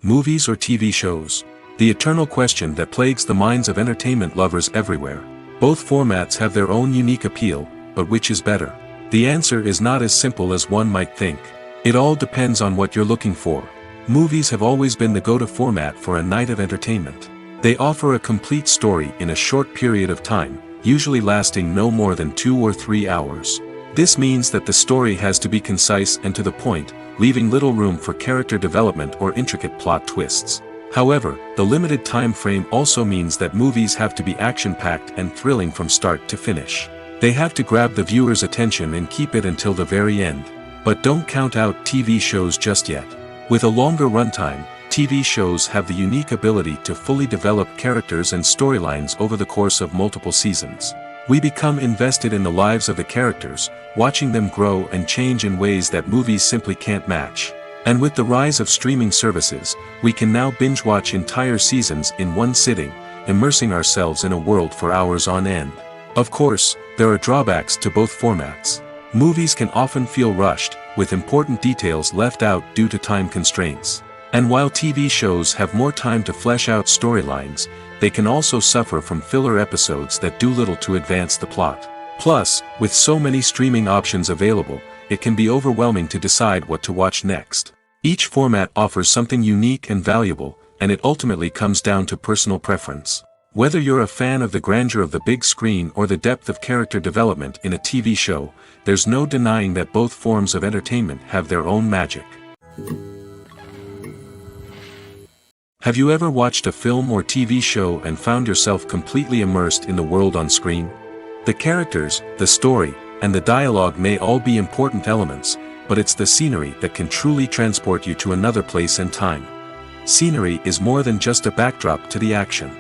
Movies or TV shows? The eternal question that plagues the minds of entertainment lovers everywhere. Both formats have their own unique appeal, but which is better? The answer is not as simple as one might think. It all depends on what you're looking for. Movies have always been the go-to format for a night of entertainment. They offer a complete story in a short period of time, usually lasting no more than 2 or 3 hours. This means that the story has to be concise and to the point, leaving little room for character development or intricate plot twists. However, the limited time frame also means that movies have to be action-packed and thrilling from start to finish. They have to grab the viewer's attention and keep it until the very end. But don't count out TV shows just yet. With a longer runtime, TV shows have the unique ability to fully develop characters and storylines over the course of multiple seasons. We become invested in the lives of the characters, watching them grow and change in ways that movies simply can't match. And with the rise of streaming services, we can now binge-watch entire seasons in one sitting, immersing ourselves in a world for hours on end. Of course, there are drawbacks to both formats. Movies can often feel rushed, with important details left out due to time constraints. And while TV shows have more time to flesh out storylines, they can also suffer from filler episodes that do little to advance the plot. Plus, with so many streaming options available, it can be overwhelming to decide what to watch next. Each format offers something unique and valuable, and it ultimately comes down to personal preference. Whether you're a fan of the grandeur of the big screen or the depth of character development in a TV show, there's no denying that both forms of entertainment have their own magic. Have you ever watched a film or TV show and found yourself completely immersed in the world on screen? The characters, the story, and the dialogue may all be important elements, but it's the scenery that can truly transport you to another place and time. Scenery is more than just a backdrop to the action.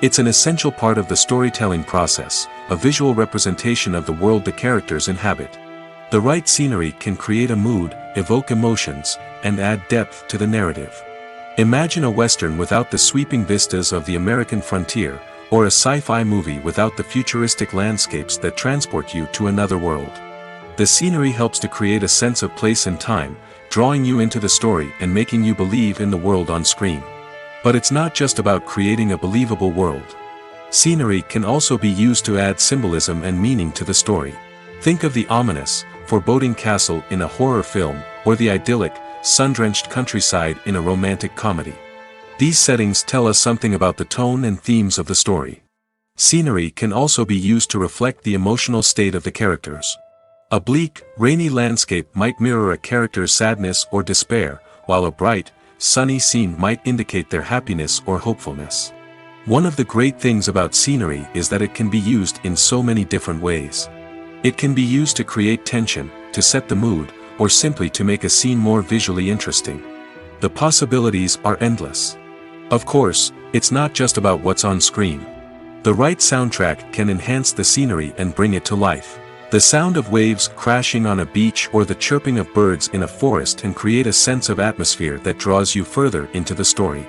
It's an essential part of the storytelling process, a visual representation of the world the characters inhabit. The right scenery can create a mood, evoke emotions, and add depth to the narrative. Imagine a Western without the sweeping vistas of the American frontier, or a sci-fi movie without the futuristic landscapes that transport you to another world. The scenery helps to create a sense of place and time, drawing you into the story and making you believe in the world on screen. But it's not just about creating a believable world. Scenery can also be used to add symbolism and meaning to the story. Think of the ominous, foreboding castle in a horror film, or the idyllic, sun-drenched countryside in a romantic comedy. These settings tell us something about the tone and themes of the story. Scenery can also be used to reflect the emotional state of the characters. A bleak, rainy landscape might mirror a character's sadness or despair, while a bright, sunny scene might indicate their happiness or hopefulness. One of the great things about scenery is that it can be used in so many different ways. It can be used to create tension, to set the mood, or simply to make a scene more visually interesting. The possibilities are endless. Of course, it's not just about what's on screen. The right soundtrack can enhance the scenery and bring it to life. The sound of waves crashing on a beach or the chirping of birds in a forest can create a sense of atmosphere that draws you further into the story.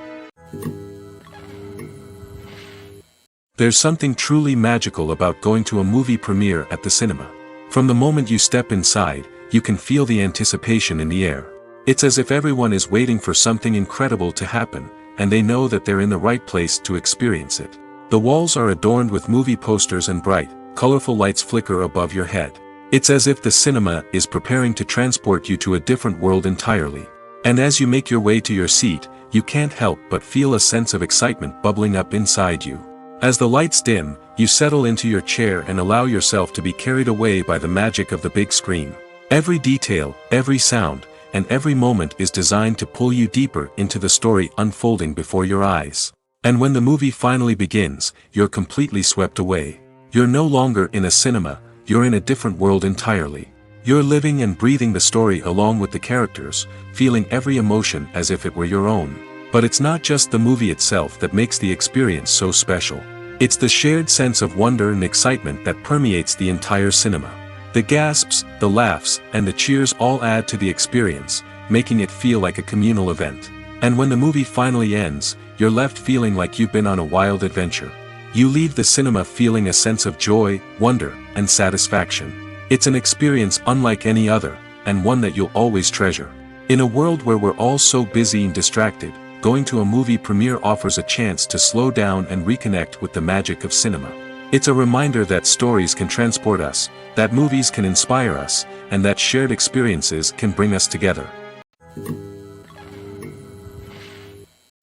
There's something truly magical about going to a movie premiere at the cinema. From the moment you step inside, you can feel the anticipation in the air. It's as if everyone is waiting for something incredible to happen, and they know that they're in the right place to experience it. The walls are adorned with movie posters and bright, colorful lights flicker above your head. It's as if the cinema is preparing to transport you to a different world entirely. And as you make your way to your seat, you can't help but feel a sense of excitement bubbling up inside you. As the lights dim, you settle into your chair and allow yourself to be carried away by the magic of the big screen. Every detail, every sound, and every moment is designed to pull you deeper into the story unfolding before your eyes. And when the movie finally begins, you're completely swept away. You're no longer in a cinema, you're in a different world entirely. You're living and breathing the story along with the characters, feeling every emotion as if it were your own. But it's not just the movie itself that makes the experience so special. It's the shared sense of wonder and excitement that permeates the entire cinema. The gasps, the laughs, and the cheers all add to the experience, making it feel like a communal event. And when the movie finally ends, you're left feeling like you've been on a wild adventure. You leave the cinema feeling a sense of joy, wonder, and satisfaction. It's an experience unlike any other, and one that you'll always treasure. In a world where we're all so busy and distracted, going to a movie premiere offers a chance to slow down and reconnect with the magic of cinema. It's a reminder that stories can transport us, that movies can inspire us, and that shared experiences can bring us together.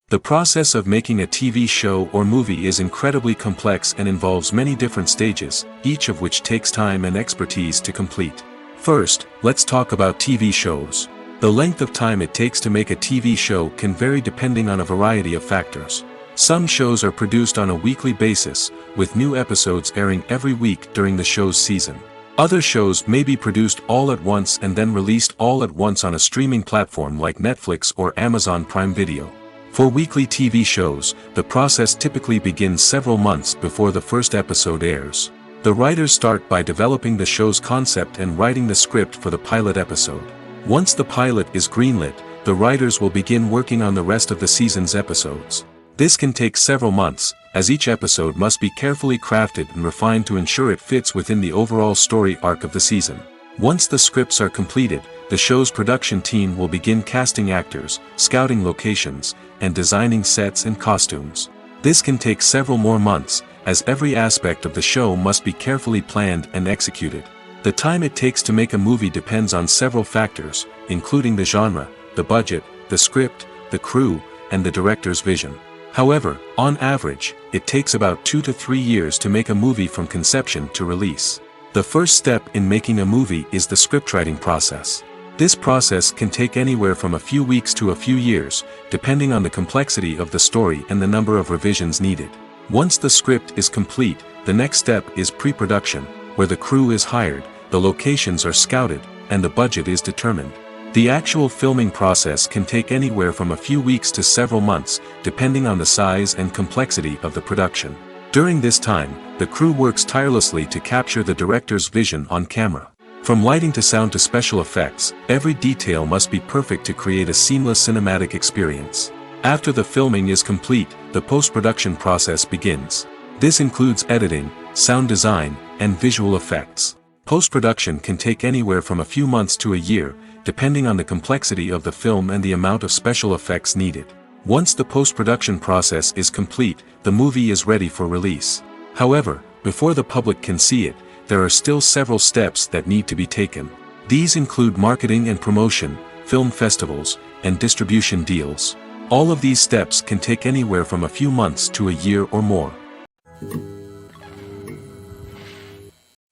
The process of making a TV show or movie is incredibly complex and involves many different stages, each of which takes time and expertise to complete. First, let's talk about TV shows. The length of time it takes to make a TV show can vary depending on a variety of factors. Some shows are produced on a weekly basis, with new episodes airing every week during the show's season. Other shows may be produced all at once and then released all at once on a streaming platform like Netflix or Amazon Prime Video. For weekly TV shows, the process typically begins several months before the first episode airs. The writers start by developing the show's concept and writing the script for the pilot episode. Once the pilot is greenlit, the writers will begin working on the rest of the season's episodes. This can take several months, as each episode must be carefully crafted and refined to ensure it fits within the overall story arc of the season. Once the scripts are completed, the show's production team will begin casting actors, scouting locations, and designing sets and costumes. This can take several more months, as every aspect of the show must be carefully planned and executed. The time it takes to make a movie depends on several factors, including the genre, the budget, the script, the crew, and the director's vision. However, on average, it takes about 2 to 3 years to make a movie from conception to release. The first step in making a movie is the scriptwriting process. This process can take anywhere from a few weeks to a few years, depending on the complexity of the story and the number of revisions needed. Once the script is complete, the next step is pre-production, where the crew is hired, the locations are scouted, and the budget is determined. The actual filming process can take anywhere from a few weeks to several months, depending on the size and complexity of the production. During this time, the crew works tirelessly to capture the director's vision on camera. From lighting to sound to special effects, every detail must be perfect to create a seamless cinematic experience. After the filming is complete, the post-production process begins. This includes editing, sound design, and visual effects. Post-production can take anywhere from a few months to a year, depending on the complexity of the film and the amount of special effects needed. Once the post-production process is complete, the movie is ready for release. However, before the public can see it, there are still several steps that need to be taken. These include marketing and promotion, film festivals, and distribution deals. All of these steps can take anywhere from a few months to a year or more.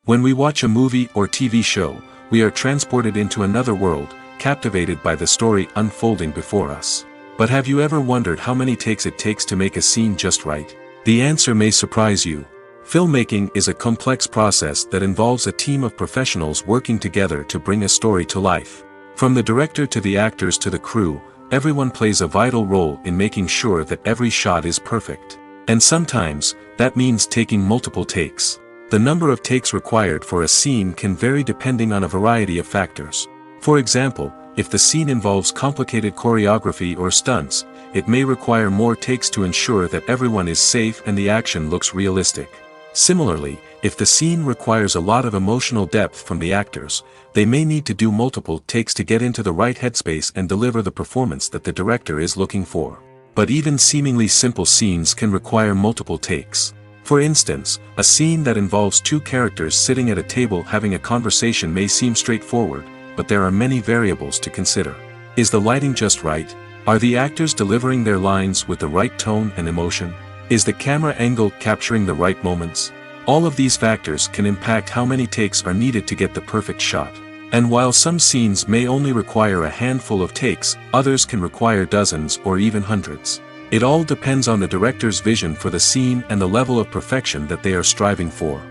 When we watch a movie or TV show, we are transported into another world, captivated by the story unfolding before us. But have you ever wondered how many takes it takes to make a scene just right? The answer may surprise you. Filmmaking is a complex process that involves a team of professionals working together to bring a story to life. From the director to the actors to the crew, everyone plays a vital role in making sure that every shot is perfect. And sometimes, that means taking multiple takes. The number of takes required for a scene can vary depending on a variety of factors. For example, if the scene involves complicated choreography or stunts, it may require more takes to ensure that everyone is safe and the action looks realistic. Similarly, if the scene requires a lot of emotional depth from the actors, they may need to do multiple takes to get into the right headspace and deliver the performance that the director is looking for. But even seemingly simple scenes can require multiple takes. For instance, a scene that involves two characters sitting at a table having a conversation may seem straightforward, but there are many variables to consider. Is the lighting just right? Are the actors delivering their lines with the right tone and emotion? Is the camera angle capturing the right moments? All of these factors can impact how many takes are needed to get the perfect shot. And while some scenes may only require a handful of takes, others can require dozens or even hundreds. It all depends on the director's vision for the scene and the level of perfection that they are striving for.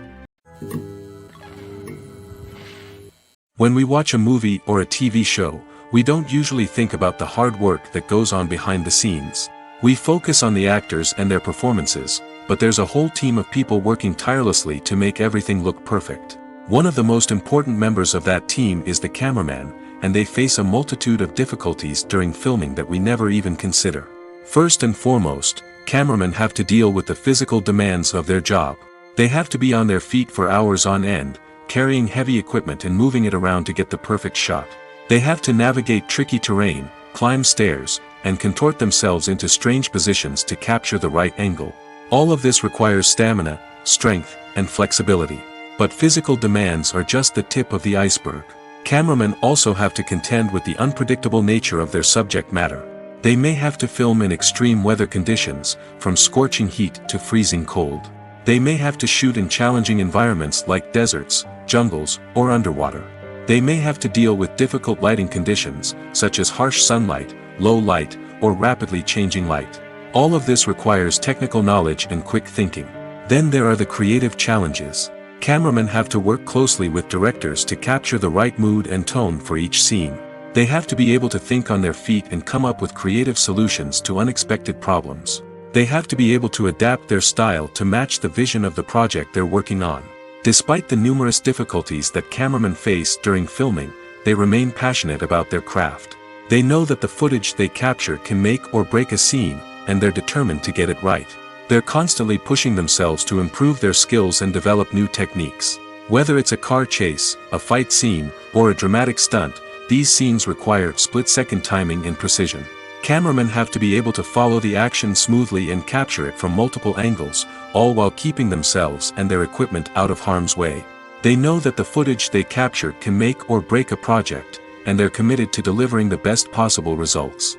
When we watch a movie or a TV show, we don't usually think about the hard work that goes on behind the scenes. We focus on the actors and their performances, but there's a whole team of people working tirelessly to make everything look perfect. One of the most important members of that team is the cameraman, and they face a multitude of difficulties during filming that we never even consider. First and foremost, cameramen have to deal with the physical demands of their job. They have to be on their feet for hours on end, carrying heavy equipment and moving it around to get the perfect shot. They have to navigate tricky terrain, climb stairs, and contort themselves into strange positions to capture the right angle. All of this requires stamina, strength, and flexibility. But physical demands are just the tip of the iceberg. Cameramen also have to contend with the unpredictable nature of their subject matter. They may have to film in extreme weather conditions, from scorching heat to freezing cold. They may have to shoot in challenging environments like deserts, jungles, or underwater. They may have to deal with difficult lighting conditions, such as harsh sunlight, low light, or rapidly changing light. All of this requires technical knowledge and quick thinking. Then there are the creative challenges. Cameramen have to work closely with directors to capture the right mood and tone for each scene. They have to be able to think on their feet and come up with creative solutions to unexpected problems. They have to be able to adapt their style to match the vision of the project they're working on. Despite the numerous difficulties that cameramen face during filming, they remain passionate about their craft. They know that the footage they capture can make or break a scene, and they're determined to get it right. They're constantly pushing themselves to improve their skills and develop new techniques. Whether it's a car chase, a fight scene, or a dramatic stunt, these scenes require split-second timing and precision. Cameramen have to be able to follow the action smoothly and capture it from multiple angles, all while keeping themselves and their equipment out of harm's way. They know that the footage they capture can make or break a project, and they're committed to delivering the best possible results.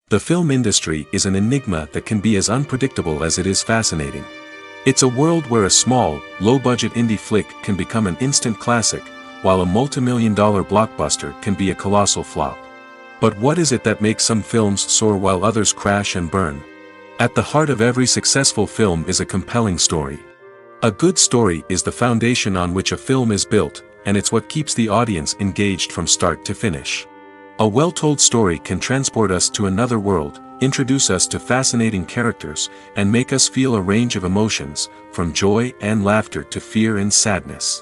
The film industry is an enigma that can be as unpredictable as it is fascinating. It's a world where a small, low-budget indie flick can become an instant classic, while a multi-million-dollar blockbuster can be a colossal flop. But what is it that makes some films soar while others crash and burn? At the heart of every successful film is a compelling story. A good story is the foundation on which a film is built, and it's what keeps the audience engaged from start to finish. A well-told story can transport us to another world, introduce us to fascinating characters, and make us feel a range of emotions, from joy and laughter to fear and sadness.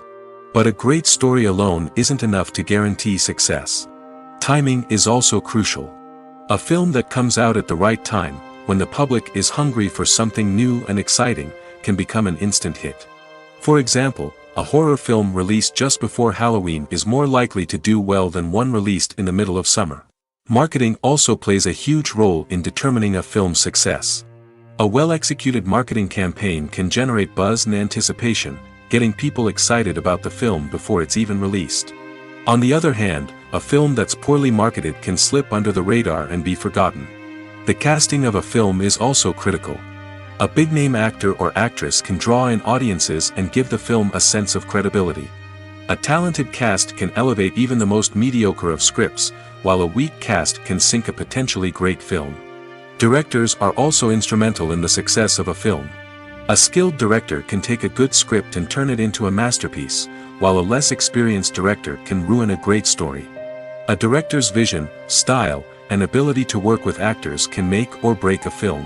But a great story alone isn't enough to guarantee success. Timing is also crucial. A film that comes out at the right time, when the public is hungry for something new and exciting, can become an instant hit. For example, a horror film released just before Halloween is more likely to do well than one released in the middle of summer. Marketing also plays a huge role in determining a film's success. A well-executed marketing campaign can generate buzz and anticipation, getting people excited about the film before it's even released. On the other hand, a film that's poorly marketed can slip under the radar and be forgotten. The casting of a film is also critical. A big-name actor or actress can draw in audiences and give the film a sense of credibility. A talented cast can elevate even the most mediocre of scripts, while a weak cast can sink a potentially great film. Directors are also instrumental in the success of a film. A skilled director can take a good script and turn it into a masterpiece, while a less experienced director can ruin a great story. A director's vision, style, and ability to work with actors can make or break a film.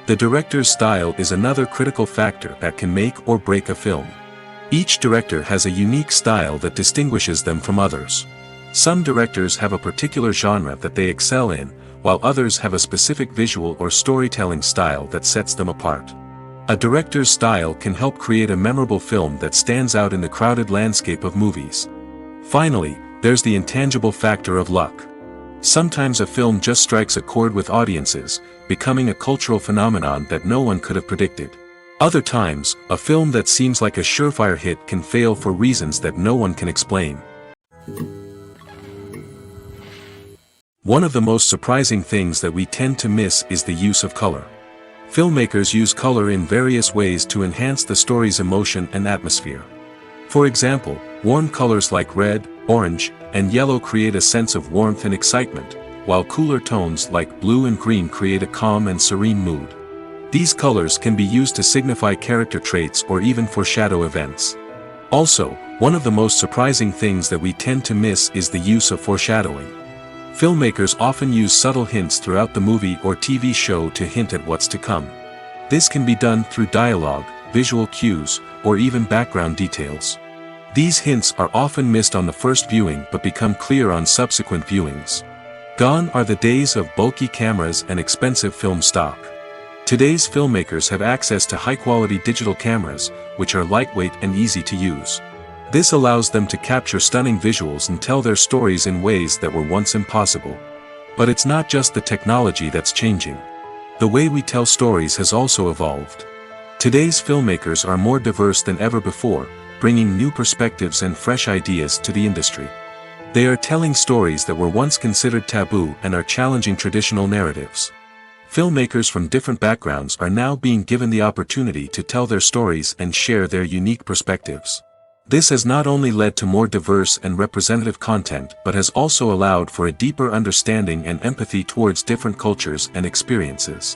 The director's style is another critical factor that can make or break a film. Each director has a unique style that distinguishes them from others. Some directors have a particular genre that they excel in, while others have a specific visual or storytelling style that sets them apart. A director's style can help create a memorable film that stands out in the crowded landscape of movies. Finally, there's the intangible factor of luck. Sometimes a film just strikes a chord with audiences, becoming a cultural phenomenon that no one could have predicted. Other times, a film that seems like a surefire hit can fail for reasons that no one can explain. One of the most surprising things that we tend to miss is the use of color. Filmmakers use color in various ways to enhance the story's emotion and atmosphere. For example, warm colors like red, orange, and yellow create a sense of warmth and excitement, while cooler tones like blue and green create a calm and serene mood. These colors can be used to signify character traits or even foreshadow events. Also, one of the most surprising things that we tend to miss is the use of foreshadowing. Filmmakers often use subtle hints throughout the movie or TV show to hint at what's to come. This can be done through dialogue, visual cues, or even background details. These hints are often missed on the first viewing but become clear on subsequent viewings. Gone are the days of bulky cameras and expensive film stock. Today's filmmakers have access to high-quality digital cameras, which are lightweight and easy to use. This allows them to capture stunning visuals and tell their stories in ways that were once impossible. But it's not just the technology that's changing. The way we tell stories has also evolved. Today's filmmakers are more diverse than ever before, bringing new perspectives and fresh ideas to the industry. They are telling stories that were once considered taboo and are challenging traditional narratives. Filmmakers from different backgrounds are now being given the opportunity to tell their stories and share their unique perspectives. This has not only led to more diverse and representative content but has also allowed for a deeper understanding and empathy towards different cultures and experiences.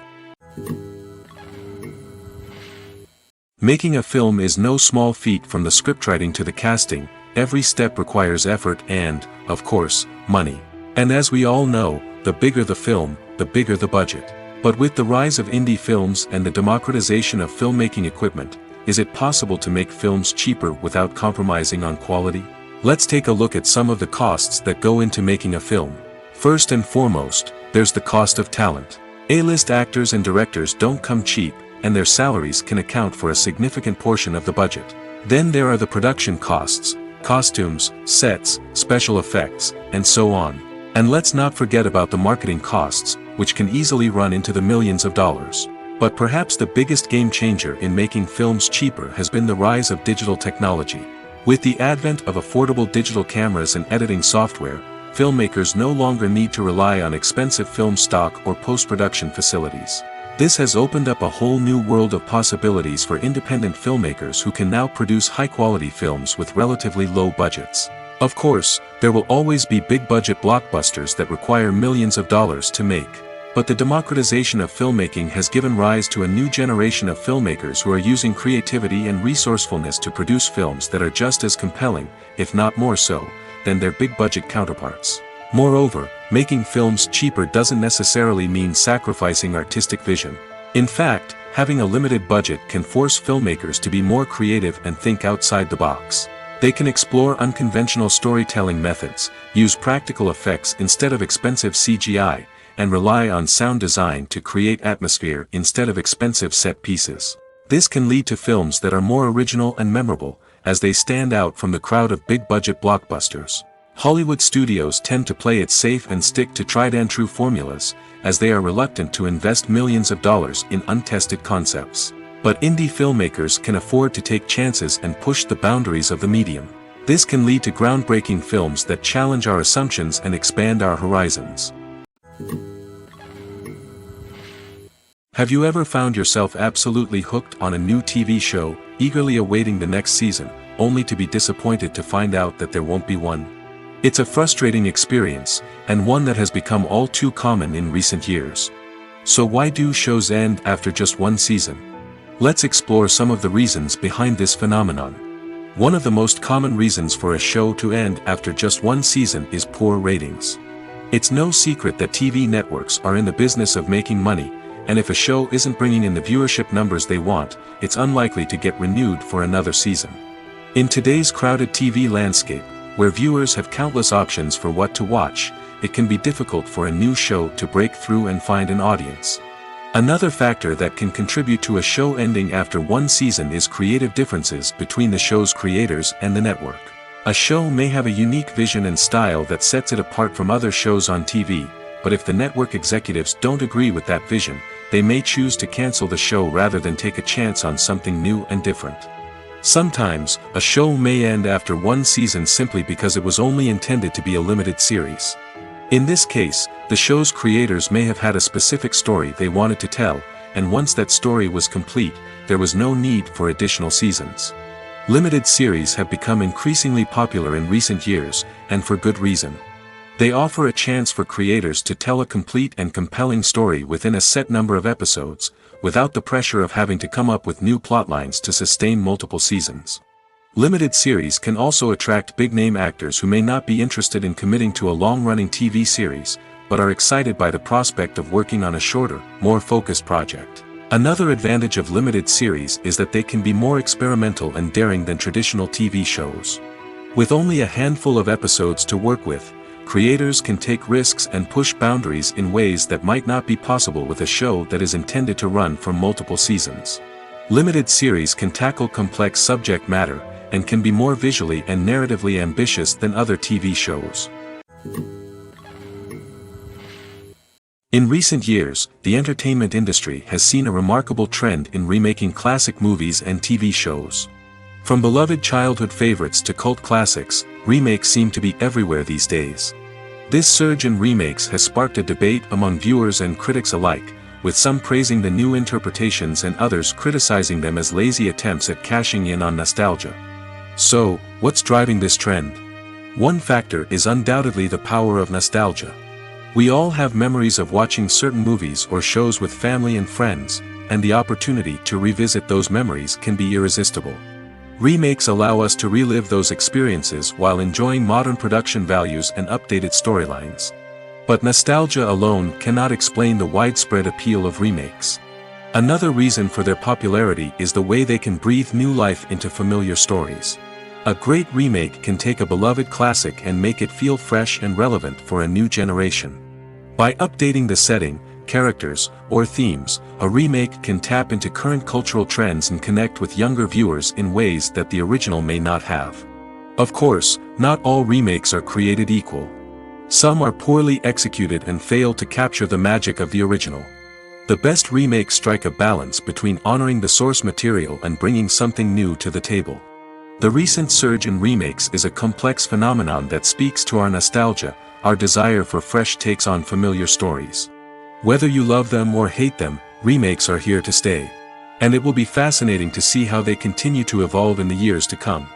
Making a film is no small feat. From the scriptwriting to the casting, every step requires effort and, of course, money. And as we all know, the bigger the film, the bigger the budget. But with the rise of indie films and the democratization of filmmaking equipment, is it possible to make films cheaper without compromising on quality? Let's take a look at some of the costs that go into making a film. First and foremost, there's the cost of talent. A-list actors and directors don't come cheap, and their salaries can account for a significant portion of the budget. Then there are the production costs, costumes, sets, special effects, and so on. And let's not forget about the marketing costs, which can easily run into the millions of dollars. But perhaps the biggest game changer in making films cheaper has been the rise of digital technology. With the advent of affordable digital cameras and editing software, filmmakers no longer need to rely on expensive film stock or post-production facilities. This has opened up a whole new world of possibilities for independent filmmakers who can now produce high-quality films with relatively low budgets. Of course, there will always be big-budget blockbusters that require millions of dollars to make. But the democratization of filmmaking has given rise to a new generation of filmmakers who are using creativity and resourcefulness to produce films that are just as compelling, if not more so, than their big-budget counterparts. Moreover, making films cheaper doesn't necessarily mean sacrificing artistic vision. In fact, having a limited budget can force filmmakers to be more creative and think outside the box. They can explore unconventional storytelling methods, use practical effects instead of expensive CGI, and rely on sound design to create atmosphere instead of expensive set pieces. This can lead to films that are more original and memorable, as they stand out from the crowd of big-budget blockbusters. Hollywood studios tend to play it safe and stick to tried-and-true formulas, as they are reluctant to invest millions of dollars in untested concepts. But indie filmmakers can afford to take chances and push the boundaries of the medium. This can lead to groundbreaking films that challenge our assumptions and expand our horizons. Have you ever found yourself absolutely hooked on a new TV show, eagerly awaiting the next season, only to be disappointed to find out that there won't be one? It's a frustrating experience, and one that has become all too common in recent years. So why do shows end after just one season? Let's explore some of the reasons behind this phenomenon. One of the most common reasons for a show to end after just one season is poor ratings. It's no secret that TV networks are in the business of making money, and if a show isn't bringing in the viewership numbers they want, it's unlikely to get renewed for another season. In today's crowded TV landscape, where viewers have countless options for what to watch, it can be difficult for a new show to break through and find an audience. Another factor that can contribute to a show ending after one season is creative differences between the show's creators and the network. A show may have a unique vision and style that sets it apart from other shows on TV, but if the network executives don't agree with that vision, they may choose to cancel the show rather than take a chance on something new and different. Sometimes, a show may end after one season simply because it was only intended to be a limited series. In this case, the show's creators may have had a specific story they wanted to tell, and once that story was complete, there was no need for additional seasons. Limited series have become increasingly popular in recent years, and for good reason. They offer a chance for creators to tell a complete and compelling story within a set number of episodes, without the pressure of having to come up with new plotlines to sustain multiple seasons. Limited series can also attract big-name actors who may not be interested in committing to a long-running TV series, but are excited by the prospect of working on a shorter, more focused project. Another advantage of limited series is that they can be more experimental and daring than traditional TV shows. With only a handful of episodes to work with, creators can take risks and push boundaries in ways that might not be possible with a show that is intended to run for multiple seasons. Limited series can tackle complex subject matter, and can be more visually and narratively ambitious than other TV shows. In recent years, the entertainment industry has seen a remarkable trend in remaking classic movies and TV shows. From beloved childhood favorites to cult classics, remakes seem to be everywhere these days. This surge in remakes has sparked a debate among viewers and critics alike, with some praising the new interpretations and others criticizing them as lazy attempts at cashing in on nostalgia. So, what's driving this trend? One factor is undoubtedly the power of nostalgia. We all have memories of watching certain movies or shows with family and friends, and the opportunity to revisit those memories can be irresistible. Remakes allow us to relive those experiences while enjoying modern production values and updated storylines. But nostalgia alone cannot explain the widespread appeal of remakes. Another reason for their popularity is the way they can breathe new life into familiar stories. A great remake can take a beloved classic and make it feel fresh and relevant for a new generation. By updating the setting, characters, or themes, a remake can tap into current cultural trends and connect with younger viewers in ways that the original may not have. Of course, not all remakes are created equal. Some are poorly executed and fail to capture the magic of the original. The best remakes strike a balance between honoring the source material and bringing something new to the table. The recent surge in remakes is a complex phenomenon that speaks to our nostalgia, our desire for fresh takes on familiar stories. Whether you love them or hate them, remakes are here to stay. And it will be fascinating to see how they continue to evolve in the years to come.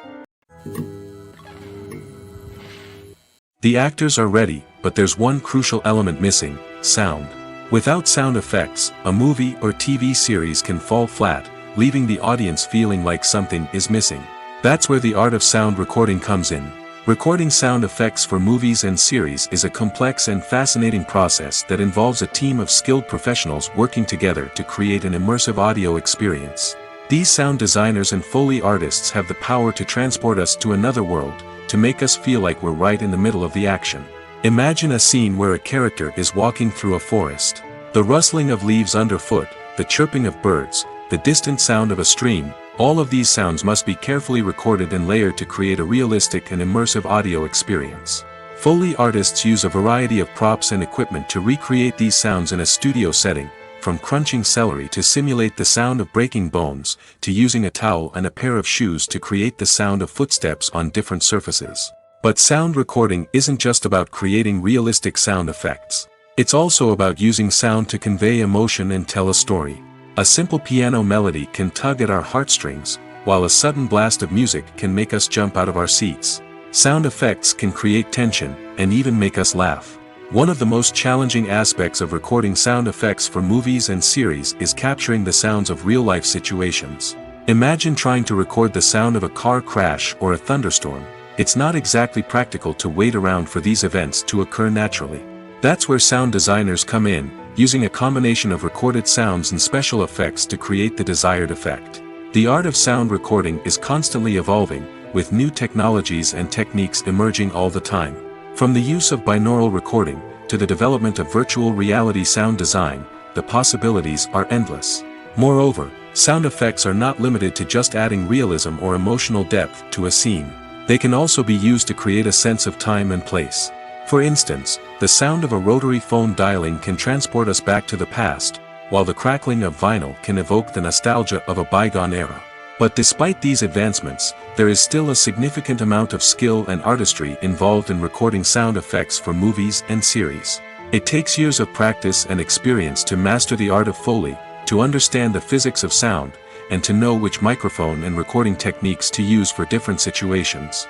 The actors are ready, but there's one crucial element missing: sound. Without sound effects, a movie or TV series can fall flat, leaving the audience feeling like something is missing. That's where the art of sound recording comes in. Recording sound effects for movies and series is a complex and fascinating process that involves a team of skilled professionals working together to create an immersive audio experience. These sound designers and Foley artists have the power to transport us to another world, to make us feel like we're right in the middle of the action. Imagine a scene where a character is walking through a forest. The rustling of leaves underfoot, the chirping of birds, the distant sound of a stream, all of these sounds must be carefully recorded and layered to create a realistic and immersive audio experience. Foley artists use a variety of props and equipment to recreate these sounds in a studio setting, from crunching celery to simulate the sound of breaking bones, to using a towel and a pair of shoes to create the sound of footsteps on different surfaces. But sound recording isn't just about creating realistic sound effects. It's also about using sound to convey emotion and tell a story. A simple piano melody can tug at our heartstrings, while a sudden blast of music can make us jump out of our seats. Sound effects can create tension, and even make us laugh. One of the most challenging aspects of recording sound effects for movies and series is capturing the sounds of real-life situations. Imagine trying to record the sound of a car crash or a thunderstorm. It's not exactly practical to wait around for these events to occur naturally. That's where sound designers come in, using a combination of recorded sounds and special effects to create the desired effect. The art of sound recording is constantly evolving, with new technologies and techniques emerging all the time. From the use of binaural recording, to the development of virtual reality sound design, the possibilities are endless. Moreover, sound effects are not limited to just adding realism or emotional depth to a scene. They can also be used to create a sense of time and place. For instance, the sound of a rotary phone dialing can transport us back to the past, while the crackling of vinyl can evoke the nostalgia of a bygone era. But despite these advancements, there is still a significant amount of skill and artistry involved in recording sound effects for movies and series. It takes years of practice and experience to master the art of Foley, to understand the physics of sound, and to know which microphone and recording techniques to use for different situations.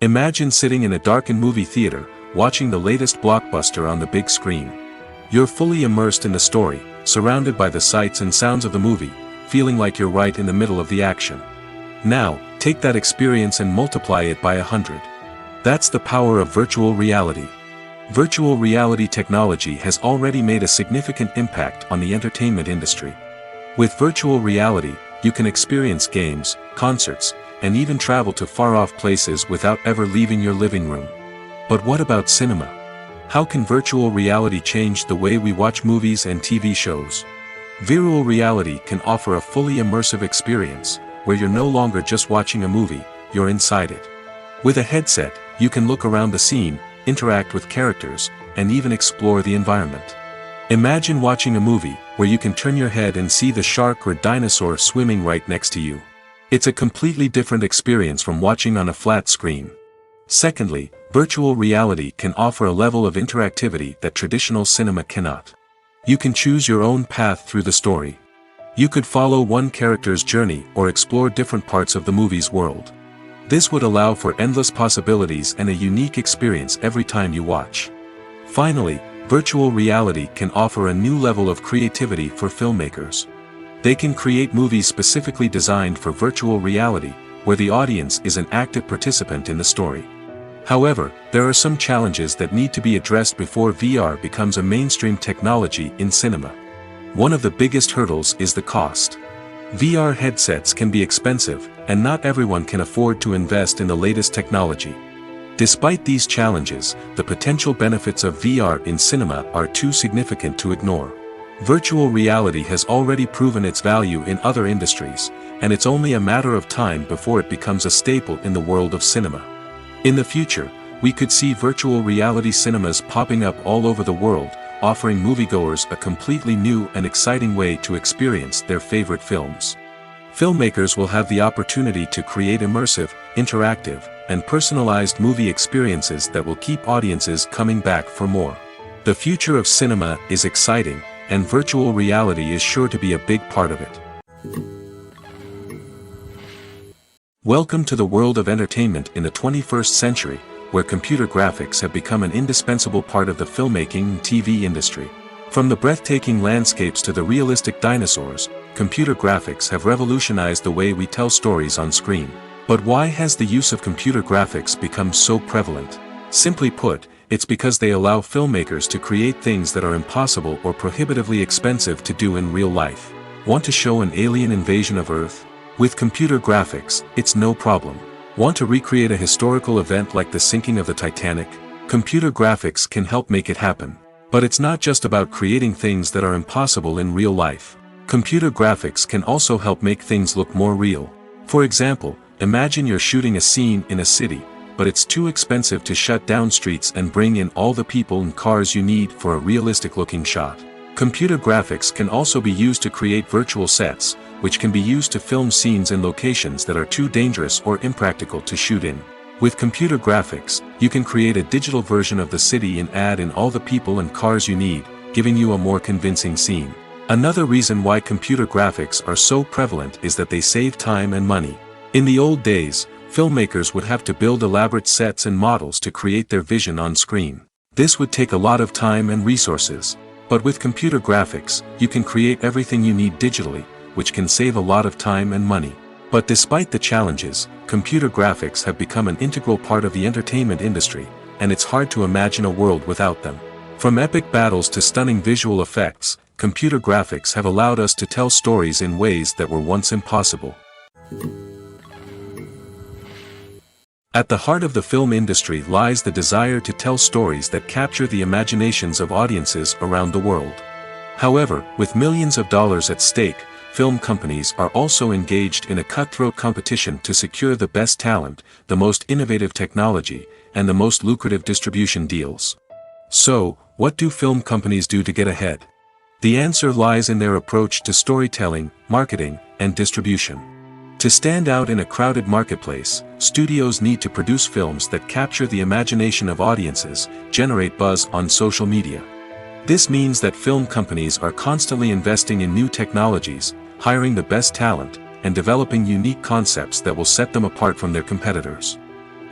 Imagine sitting in a darkened movie theater, watching the latest blockbuster on the big screen. You're fully immersed in the story, surrounded by the sights and sounds of the movie, feeling like you're right in the middle of the action. Now, take that experience and multiply it by 100. That's the power of virtual reality. Virtual reality technology has already made a significant impact on the entertainment industry. With virtual reality, you can experience games, concerts, and even travel to far-off places without ever leaving your living room. But what about cinema? How can virtual reality change the way we watch movies and TV shows? Virtual reality can offer a fully immersive experience, where you're no longer just watching a movie, you're inside it. With a headset, you can look around the scene, interact with characters, and even explore the environment. Imagine watching a movie where you can turn your head and see the shark or dinosaur swimming right next to you. It's a completely different experience from watching on a flat screen. Secondly, virtual reality can offer a level of interactivity that traditional cinema cannot. You can choose your own path through the story. You could follow one character's journey or explore different parts of the movie's world. This would allow for endless possibilities and a unique experience every time you watch. Finally, virtual reality can offer a new level of creativity for filmmakers. They can create movies specifically designed for virtual reality, where the audience is an active participant in the story. However, there are some challenges that need to be addressed before VR becomes a mainstream technology in cinema. One of the biggest hurdles is the cost. VR headsets can be expensive, and not everyone can afford to invest in the latest technology. Despite these challenges, the potential benefits of VR in cinema are too significant to ignore. Virtual reality has already proven its value in other industries, and it's only a matter of time before it becomes a staple in the world of cinema. In the future, we could see virtual reality cinemas popping up all over the world, offering moviegoers a completely new and exciting way to experience their favorite films. Filmmakers will have the opportunity to create immersive, interactive, and personalized movie experiences that will keep audiences coming back for more. The future of cinema is exciting, and virtual reality is sure to be a big part of it. Welcome to the world of entertainment in the 21st century, where computer graphics have become an indispensable part of the filmmaking and TV industry. From the breathtaking landscapes to the realistic dinosaurs, computer graphics have revolutionized the way we tell stories on screen. But why has the use of computer graphics become so prevalent? Simply put, it's because they allow filmmakers to create things that are impossible or prohibitively expensive to do in real life. Want to show an alien invasion of Earth? With computer graphics, it's no problem. Want to recreate a historical event like the sinking of the Titanic? Computer graphics can help make it happen. But it's not just about creating things that are impossible in real life. Computer graphics can also help make things look more real. For example, imagine you're shooting a scene in a city, but it's too expensive to shut down streets and bring in all the people and cars you need for a realistic-looking shot. Computer graphics can also be used to create virtual sets, which can be used to film scenes in locations that are too dangerous or impractical to shoot in. With computer graphics, you can create a digital version of the city and add in all the people and cars you need, giving you a more convincing scene. Another reason why computer graphics are so prevalent is that they save time and money. In the old days, filmmakers would have to build elaborate sets and models to create their vision on screen. This would take a lot of time and resources. But with computer graphics, you can create everything you need digitally, which can save a lot of time and money. But despite the challenges, computer graphics have become an integral part of the entertainment industry, and it's hard to imagine a world without them. From epic battles to stunning visual effects, computer graphics have allowed us to tell stories in ways that were once impossible. At the heart of the film industry lies the desire to tell stories that capture the imaginations of audiences around the world. However, with millions of dollars at stake, film companies are also engaged in a cutthroat competition to secure the best talent, the most innovative technology, and the most lucrative distribution deals. So, what do film companies do to get ahead? The answer lies in their approach to storytelling, marketing, and distribution. To stand out in a crowded marketplace, studios need to produce films that capture the imagination of audiences, generate buzz on social media. This means that film companies are constantly investing in new technologies, hiring the best talent, and developing unique concepts that will set them apart from their competitors.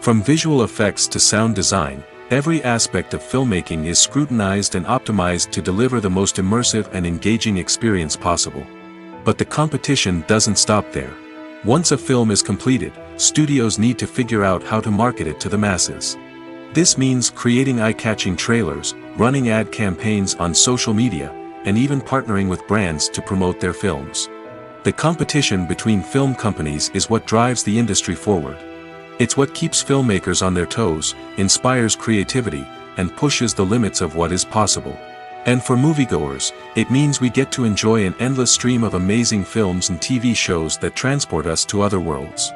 From visual effects to sound design, every aspect of filmmaking is scrutinized and optimized to deliver the most immersive and engaging experience possible. But the competition doesn't stop there. Once a film is completed, studios need to figure out how to market it to the masses. This means creating eye-catching trailers, running ad campaigns on social media, and even partnering with brands to promote their films. The competition between film companies is what drives the industry forward. It's what keeps filmmakers on their toes, inspires creativity, and pushes the limits of what is possible. And for moviegoers, it means we get to enjoy an endless stream of amazing films and TV shows that transport us to other worlds.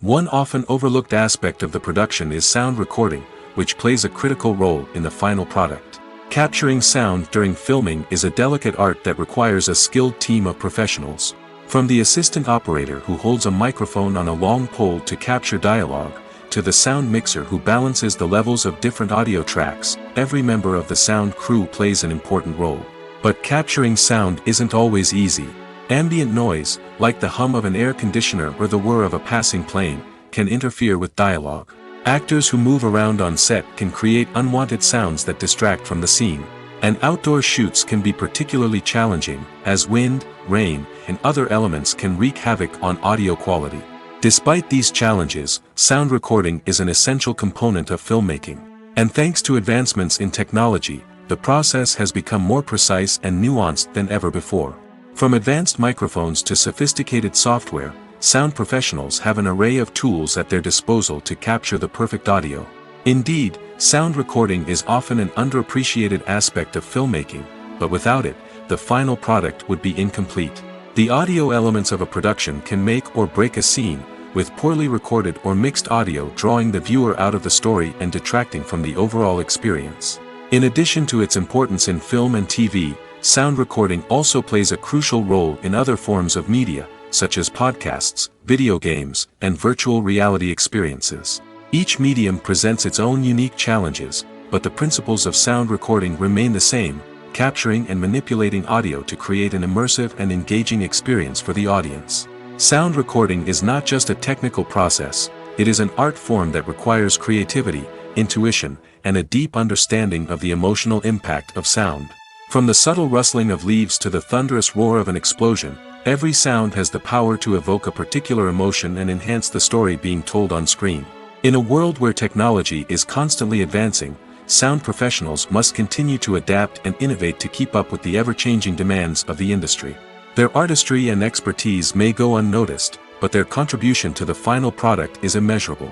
One often overlooked aspect of the production is sound recording, which plays a critical role in the final product. Capturing sound during filming is a delicate art that requires a skilled team of professionals. From the assistant operator who holds a microphone on a long pole to capture dialogue, to the sound mixer who balances the levels of different audio tracks, every member of the sound crew plays an important role. But capturing sound isn't always easy. Ambient noise, like the hum of an air conditioner or the whir of a passing plane, can interfere with dialogue. Actors who move around on set can create unwanted sounds that distract from the scene. And outdoor shoots can be particularly challenging, as wind, rain, and other elements can wreak havoc on audio quality. Despite these challenges, sound recording is an essential component of filmmaking. And thanks to advancements in technology, the process has become more precise and nuanced than ever before. From advanced microphones to sophisticated software, sound professionals have an array of tools at their disposal to capture the perfect audio. Indeed, sound recording is often an underappreciated aspect of filmmaking, but without it, the final product would be incomplete. The audio elements of a production can make or break a scene, with poorly recorded or mixed audio drawing the viewer out of the story and detracting from the overall experience. In addition to its importance in film and TV, sound recording also plays a crucial role in other forms of media, such as podcasts, video games, and virtual reality experiences. Each medium presents its own unique challenges, but the principles of sound recording remain the same, capturing and manipulating audio to create an immersive and engaging experience for the audience. Sound recording is not just a technical process, it is an art form that requires creativity, intuition, and a deep understanding of the emotional impact of sound. From the subtle rustling of leaves to the thunderous roar of an explosion, every sound has the power to evoke a particular emotion and enhance the story being told on screen. In a world where technology is constantly advancing, sound professionals must continue to adapt and innovate to keep up with the ever-changing demands of the industry. Their artistry and expertise may go unnoticed, but their contribution to the final product is immeasurable.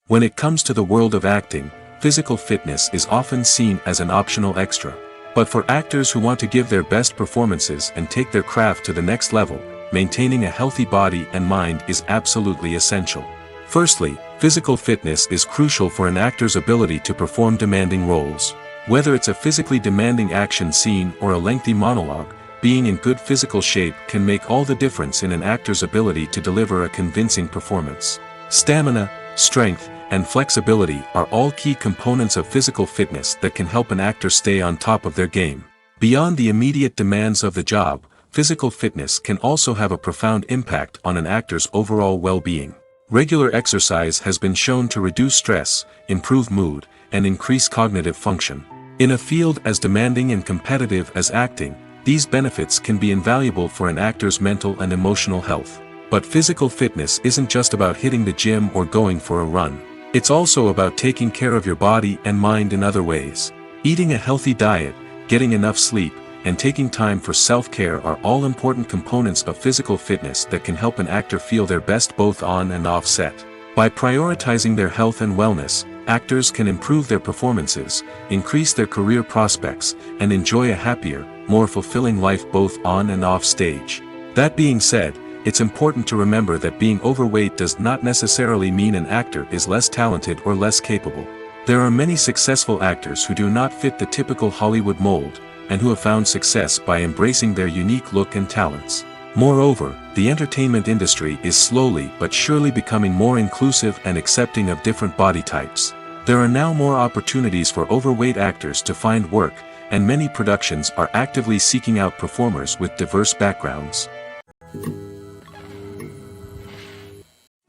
When it comes to the world of acting, physical fitness is often seen as an optional extra. But for actors who want to give their best performances and take their craft to the next level, maintaining a healthy body and mind is absolutely essential. Firstly, physical fitness is crucial for an actor's ability to perform demanding roles. Whether it's a physically demanding action scene or a lengthy monologue, being in good physical shape can make all the difference in an actor's ability to deliver a convincing performance. Stamina, strength, and flexibility are all key components of physical fitness that can help an actor stay on top of their game. Beyond the immediate demands of the job, physical fitness can also have a profound impact on an actor's overall well-being. Regular exercise has been shown to reduce stress, improve mood, and increase cognitive function. In a field as demanding and competitive as acting, these benefits can be invaluable for an actor's mental and emotional health. But physical fitness isn't just about hitting the gym or going for a run. It's also about taking care of your body and mind in other ways. Eating a healthy diet, getting enough sleep, and taking time for self-care are all important components of physical fitness that can help an actor feel their best both on and off set. By prioritizing their health and wellness, actors can improve their performances, increase their career prospects, and enjoy a happier, more fulfilling life both on and off stage. That being said, it's important to remember that being overweight does not necessarily mean an actor is less talented or less capable. There are many successful actors who do not fit the typical Hollywood mold, and who have found success by embracing their unique look and talents. Moreover, the entertainment industry is slowly but surely becoming more inclusive and accepting of different body types. There are now more opportunities for overweight actors to find work, and many productions are actively seeking out performers with diverse backgrounds.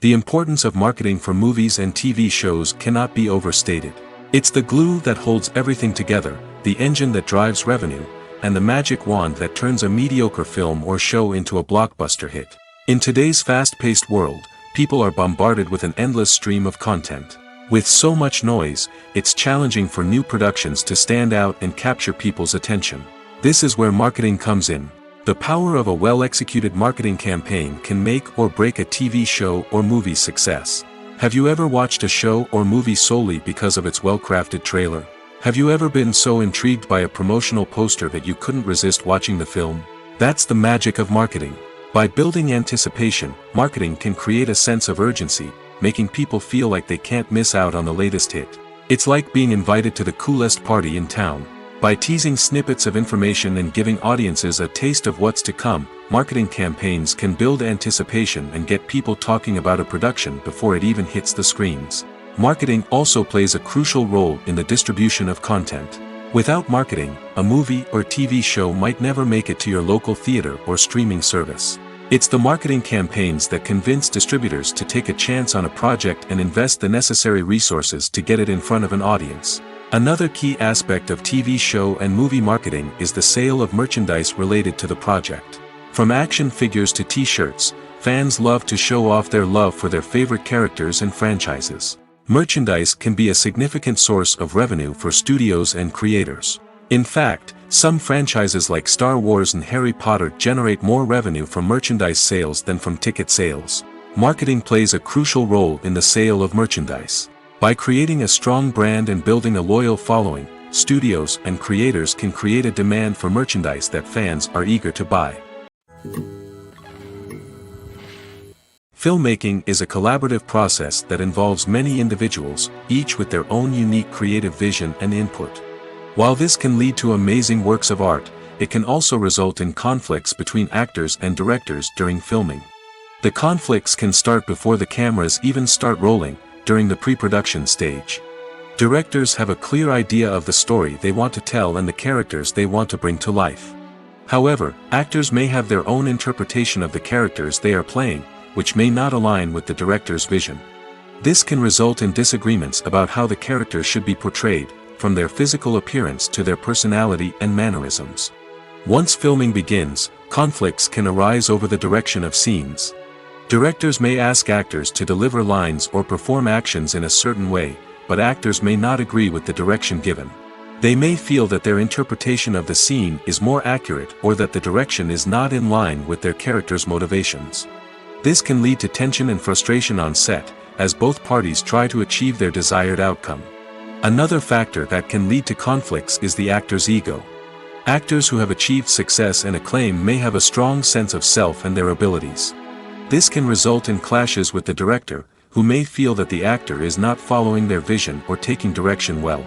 The importance of marketing for movies and TV shows cannot be overstated. It's the glue that holds everything together, the engine that drives revenue, and the magic wand that turns a mediocre film or show into a blockbuster hit. In today's fast-paced world, people are bombarded with an endless stream of content. With so much noise, it's challenging for new productions to stand out and capture people's attention. This is where marketing comes in. The power of a well-executed marketing campaign can make or break a TV show or movie's success. Have you ever watched a show or movie solely because of its well-crafted trailer? Have you ever been so intrigued by a promotional poster that you couldn't resist watching the film? That's the magic of marketing. By building anticipation, marketing can create a sense of urgency, making people feel like they can't miss out on the latest hit. It's like being invited to the coolest party in town. By teasing snippets of information and giving audiences a taste of what's to come, marketing campaigns can build anticipation and get people talking about a production before it even hits the screens. Marketing also plays a crucial role in the distribution of content. Without marketing, a movie or TV show might never make it to your local theater or streaming service. It's the marketing campaigns that convince distributors to take a chance on a project and invest the necessary resources to get it in front of an audience. Another key aspect of TV show and movie marketing is the sale of merchandise related to the project. From action figures to t-shirts, fans love to show off their love for their favorite characters and franchises. Merchandise can be a significant source of revenue for studios and creators. In fact, some franchises like Star Wars and Harry Potter generate more revenue from merchandise sales than from ticket sales. Marketing plays a crucial role in the sale of merchandise. By creating a strong brand and building a loyal following, studios and creators can create a demand for merchandise that fans are eager to buy. Filmmaking is a collaborative process that involves many individuals, each with their own unique creative vision and input. While this can lead to amazing works of art, it can also result in conflicts between actors and directors during filming. The conflicts can start before the cameras even start rolling, during the pre-production stage. Directors have a clear idea of the story they want to tell and the characters they want to bring to life. However, actors may have their own interpretation of the characters they are playing, which may not align with the director's vision. This can result in disagreements about how the characters should be portrayed, from their physical appearance to their personality and mannerisms. Once filming begins, conflicts can arise over the direction of scenes. Directors may ask actors to deliver lines or perform actions in a certain way, but actors may not agree with the direction given. They may feel that their interpretation of the scene is more accurate or that the direction is not in line with their character's motivations. This can lead to tension and frustration on set, as both parties try to achieve their desired outcome. Another factor that can lead to conflicts is the actor's ego. Actors who have achieved success and acclaim may have a strong sense of self and their abilities. This can result in clashes with the director, who may feel that the actor is not following their vision or taking direction well.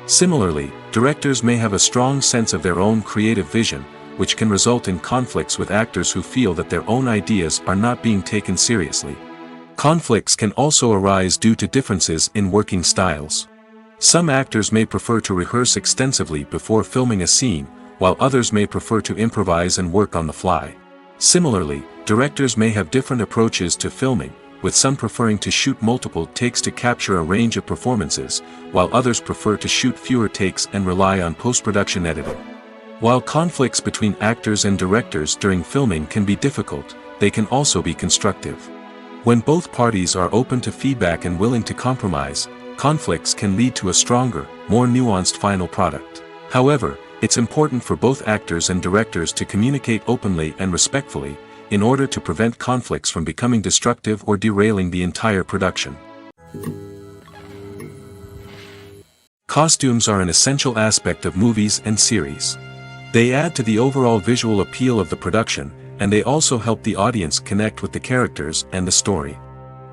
Similarly, directors may have a strong sense of their own creative vision, which can result in conflicts with actors who feel that their own ideas are not being taken seriously. Conflicts can also arise due to differences in working styles. Some actors may prefer to rehearse extensively before filming a scene, while others may prefer to improvise and work on the fly. Similarly, directors may have different approaches to filming, with some preferring to shoot multiple takes to capture a range of performances, while others prefer to shoot fewer takes and rely on post-production editing. While conflicts between actors and directors during filming can be difficult, they can also be constructive. When both parties are open to feedback and willing to compromise, conflicts can lead to a stronger, more nuanced final product. However, it's important for both actors and directors to communicate openly and respectfully, in order to prevent conflicts from becoming destructive or derailing the entire production. Costumes are an essential aspect of movies and series. They add to the overall visual appeal of the production, and they also help the audience connect with the characters and the story.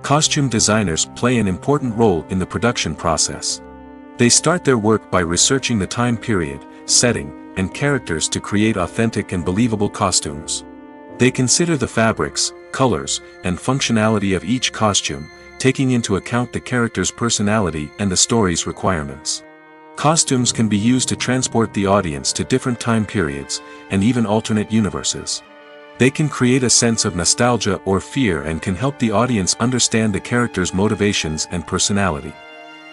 Costume designers play an important role in the production process. They start their work by researching the time period, setting, and characters to create authentic and believable costumes. They consider the fabrics, colors, and functionality of each costume, taking into account the character's personality and the story's requirements. Costumes can be used to transport the audience to different time periods, and even alternate universes. They can create a sense of nostalgia or fear and can help the audience understand the character's motivations and personality.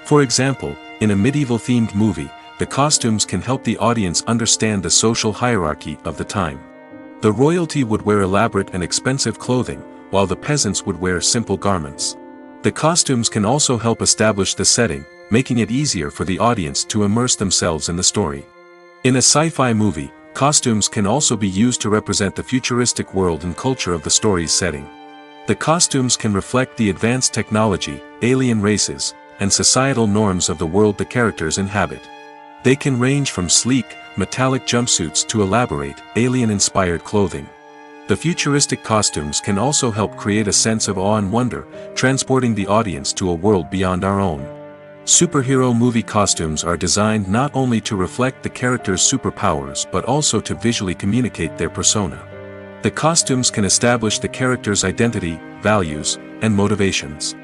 For example, in a medieval-themed movie, the costumes can help the audience understand the social hierarchy of the time. The royalty would wear elaborate and expensive clothing, while the peasants would wear simple garments. The costumes can also help establish the setting, making it easier for the audience to immerse themselves in the story. In a sci-fi movie, costumes can also be used to represent the futuristic world and culture of the story's setting. The costumes can reflect the advanced technology, alien races, and societal norms of the world the characters inhabit. They can range from sleek, metallic jumpsuits to elaborate, alien-inspired clothing. The futuristic costumes can also help create a sense of awe and wonder, transporting the audience to a world beyond our own. Superhero movie costumes are designed not only to reflect the character's superpowers but also to visually communicate their persona. The costumes can establish the character's identity, values, and motivations.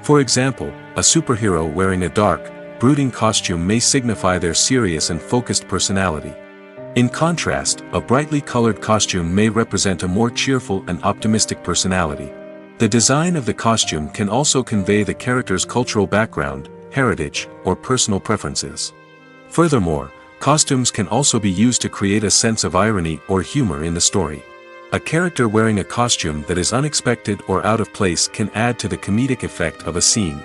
For example, a superhero wearing a dark, brooding costume may signify their serious and focused personality. In contrast, a brightly colored costume may represent a more cheerful and optimistic personality. The design of the costume can also convey the character's cultural background, heritage, or personal preferences. Furthermore, costumes can also be used to create a sense of irony or humor in the story. A character wearing a costume that is unexpected or out of place can add to the comedic effect of a scene.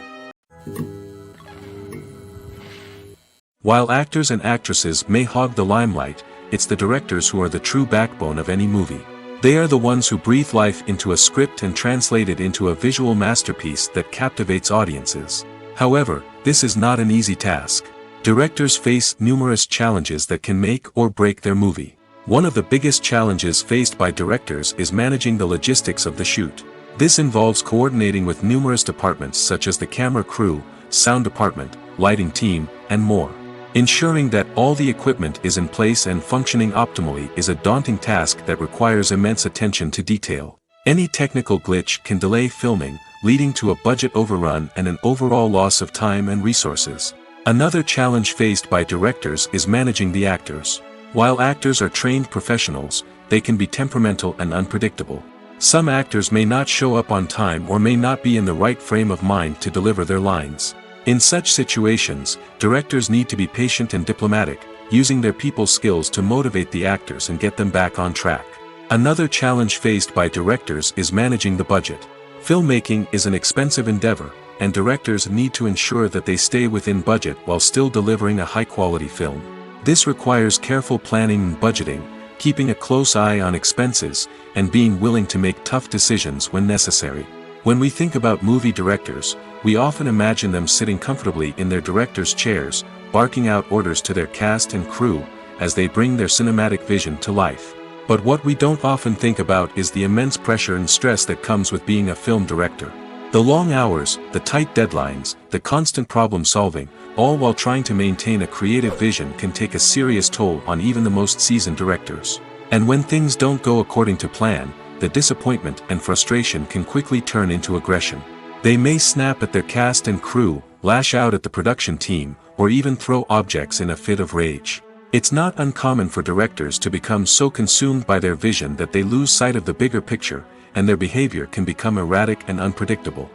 While actors and actresses may hog the limelight, it's the directors who are the true backbone of any movie. They are the ones who breathe life into a script and translate it into a visual masterpiece that captivates audiences. However, this is not an easy task. Directors face numerous challenges that can make or break their movie. One of the biggest challenges faced by directors is managing the logistics of the shoot. This involves coordinating with numerous departments such as the camera crew, sound department, lighting team, and more. Ensuring that all the equipment is in place and functioning optimally is a daunting task that requires immense attention to detail. Any technical glitch can delay filming, leading to a budget overrun and an overall loss of time and resources. Another challenge faced by directors is managing the actors. While actors are trained professionals, they can be temperamental and unpredictable. Some actors may not show up on time or may not be in the right frame of mind to deliver their lines. In such situations, directors need to be patient and diplomatic, using their people skills to motivate the actors and get them back on track. Another challenge faced by directors is managing the budget. Filmmaking is an expensive endeavor, and directors need to ensure that they stay within budget while still delivering a high-quality film. This requires careful planning and budgeting, keeping a close eye on expenses, and being willing to make tough decisions when necessary. When we think about movie directors, we often imagine them sitting comfortably in their director's chairs, barking out orders to their cast and crew, as they bring their cinematic vision to life. But what we don't often think about is the immense pressure and stress that comes with being a film director. The long hours, the tight deadlines, the constant problem solving, all while trying to maintain a creative vision can take a serious toll on even the most seasoned directors. And when things don't go according to plan, the disappointment and frustration can quickly turn into aggression. They may snap at their cast and crew, lash out at the production team, or even throw objects in a fit of rage. It's not uncommon for directors to become so consumed by their vision that they lose sight of the bigger picture, and their behavior can become erratic and unpredictable.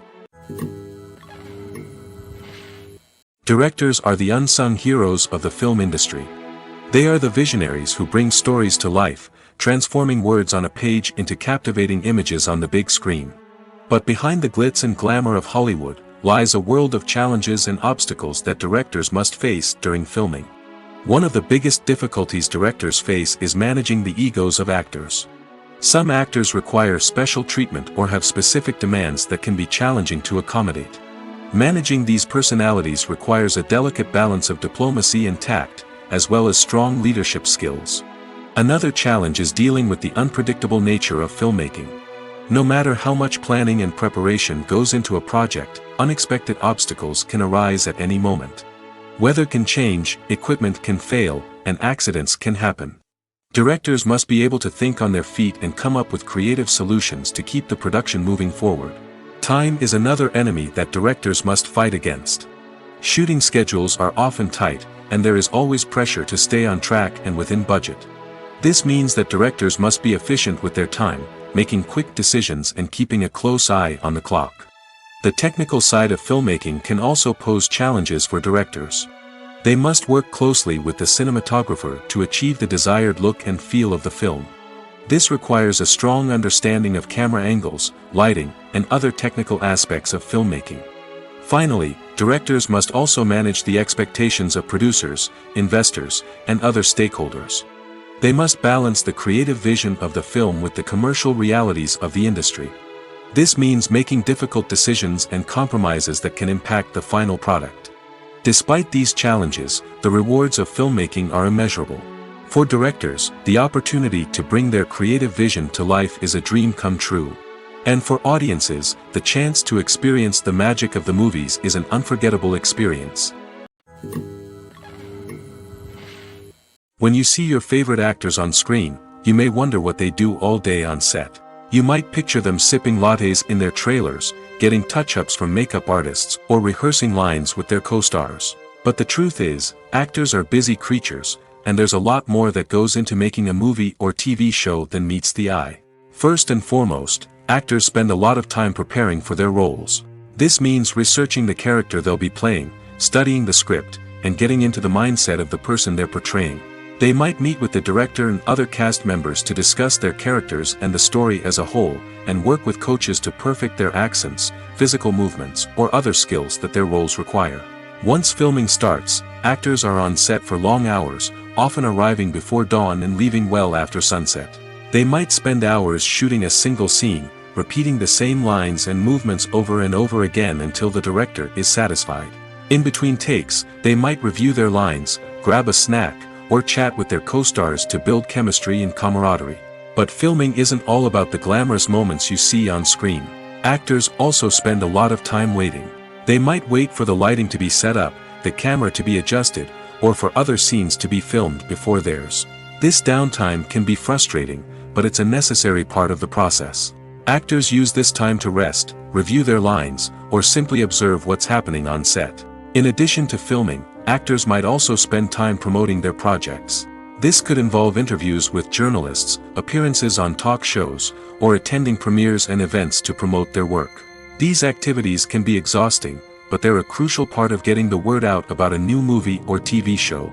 Directors are the unsung heroes of the film industry. They are the visionaries who bring stories to life, transforming words on a page into captivating images on the big screen. But behind the glitz and glamour of Hollywood, lies a world of challenges and obstacles that directors must face during filming. One of the biggest difficulties directors face is managing the egos of actors. Some actors require special treatment or have specific demands that can be challenging to accommodate. Managing these personalities requires a delicate balance of diplomacy and tact, as well as strong leadership skills. Another challenge is dealing with the unpredictable nature of filmmaking. No matter how much planning and preparation goes into a project, unexpected obstacles can arise at any moment. Weather can change, equipment can fail, and accidents can happen. Directors must be able to think on their feet and come up with creative solutions to keep the production moving forward. Time is another enemy that directors must fight against. Shooting schedules are often tight, and there is always pressure to stay on track and within budget. This means that directors must be efficient with their time, making quick decisions and keeping a close eye on the clock. The technical side of filmmaking can also pose challenges for directors. They must work closely with the cinematographer to achieve the desired look and feel of the film. This requires a strong understanding of camera angles, lighting, and other technical aspects of filmmaking. Finally, directors must also manage the expectations of producers, investors, and other stakeholders. They must balance the creative vision of the film with the commercial realities of the industry. This means making difficult decisions and compromises that can impact the final product. Despite these challenges, the rewards of filmmaking are immeasurable. For directors, the opportunity to bring their creative vision to life is a dream come true. And for audiences, the chance to experience the magic of the movies is an unforgettable experience. When you see your favorite actors on screen, you may wonder what they do all day on set. You might picture them sipping lattes in their trailers, getting touch-ups from makeup artists, or rehearsing lines with their co-stars. But the truth is, actors are busy creatures, and there's a lot more that goes into making a movie or TV show than meets the eye. First and foremost, actors spend a lot of time preparing for their roles. This means researching the character they'll be playing, studying the script, and getting into the mindset of the person they're portraying. They might meet with the director and other cast members to discuss their characters and the story as a whole, and work with coaches to perfect their accents, physical movements, or other skills that their roles require. Once filming starts, actors are on set for long hours, often arriving before dawn and leaving well after sunset. They might spend hours shooting a single scene, repeating the same lines and movements over and over again until the director is satisfied. In between takes, they might review their lines, grab a snack, or chat with their co-stars to build chemistry and camaraderie. But filming isn't all about the glamorous moments you see on screen. Actors also spend a lot of time waiting. They might wait for the lighting to be set up, the camera to be adjusted, or for other scenes to be filmed before theirs. This downtime can be frustrating, but it's a necessary part of the process. Actors use this time to rest, review their lines, or simply observe what's happening on set. In addition to filming, actors might also spend time promoting their projects. This could involve interviews with journalists, appearances on talk shows, or attending premieres and events to promote their work. These activities can be exhausting, but they're a crucial part of getting the word out about a new movie or TV show.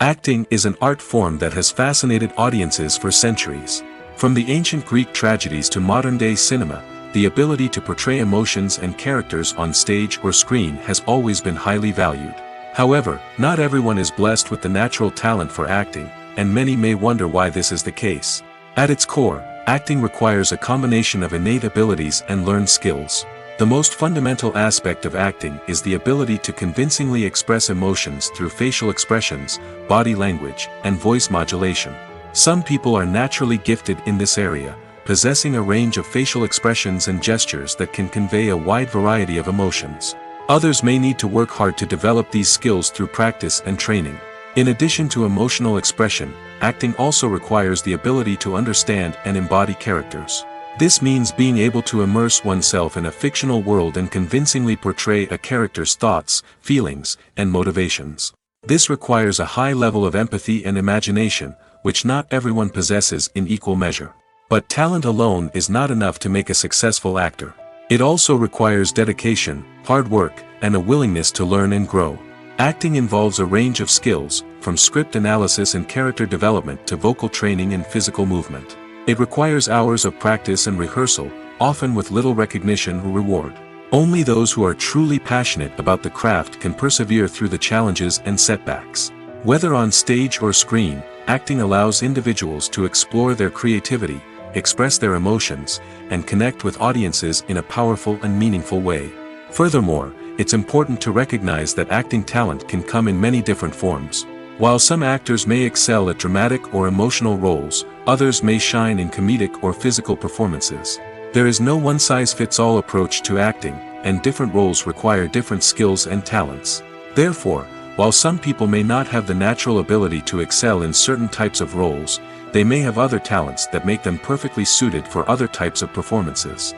Acting is an art form that has fascinated audiences for centuries. From the ancient Greek tragedies to modern-day cinema, the ability to portray emotions and characters on stage or screen has always been highly valued. However, not everyone is blessed with the natural talent for acting, and many may wonder why this is the case. At its core, acting requires a combination of innate abilities and learned skills. The most fundamental aspect of acting is the ability to convincingly express emotions through facial expressions, body language, and voice modulation. Some people are naturally gifted in this area, possessing a range of facial expressions and gestures that can convey a wide variety of emotions. Others may need to work hard to develop these skills through practice and training. In addition to emotional expression, acting also requires the ability to understand and embody characters. This means being able to immerse oneself in a fictional world and convincingly portray a character's thoughts, feelings, and motivations. This requires a high level of empathy and imagination, which not everyone possesses in equal measure. But talent alone is not enough to make a successful actor. It also requires dedication, hard work, and a willingness to learn and grow. Acting involves a range of skills, from script analysis and character development to vocal training and physical movement. It requires hours of practice and rehearsal, often with little recognition or reward. Only those who are truly passionate about the craft can persevere through the challenges and setbacks. Whether on stage or screen, acting allows individuals to explore their creativity, express their emotions, and connect with audiences in a powerful and meaningful way. Furthermore, it's important to recognize that acting talent can come in many different forms. While some actors may excel at dramatic or emotional roles, others may shine in comedic or physical performances. There is no one-size-fits-all approach to acting, and different roles require different skills and talents. Therefore, while some people may not have the natural ability to excel in certain types of roles, they may have other talents that make them perfectly suited for other types of performances.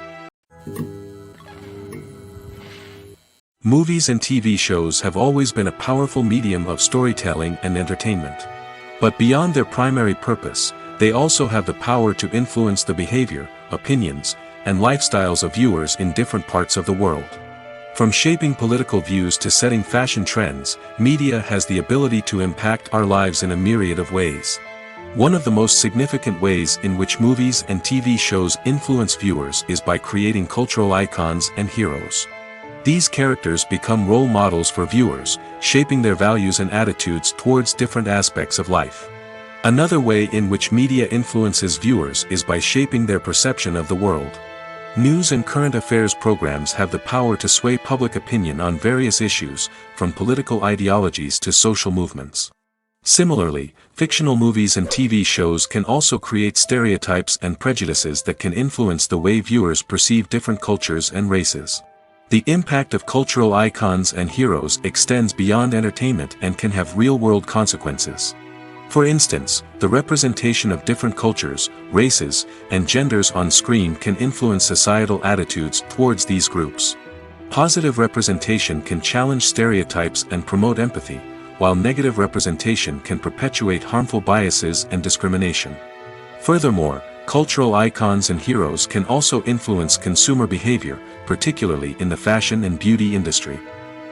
Movies and TV shows have always been a powerful medium of storytelling and entertainment. But beyond their primary purpose, they also have the power to influence the behavior, opinions, and lifestyles of viewers in different parts of the world. From shaping political views to setting fashion trends, media has the ability to impact our lives in a myriad of ways. One of the most significant ways in which movies and TV shows influence viewers is by creating cultural icons and heroes. These characters become role models for viewers, shaping their values and attitudes towards different aspects of life. Another way in which media influences viewers is by shaping their perception of the world. News and current affairs programs have the power to sway public opinion on various issues, from political ideologies to social movements. Similarly, fictional movies and TV shows can also create stereotypes and prejudices that can influence the way viewers perceive different cultures and races. The impact of cultural icons and heroes extends beyond entertainment and can have real-world consequences. For instance, the representation of different cultures, races, and genders on screen can influence societal attitudes towards these groups. Positive representation can challenge stereotypes and promote empathy, while negative representation can perpetuate harmful biases and discrimination. Furthermore, cultural icons and heroes can also influence consumer behavior, particularly in the fashion and beauty industry.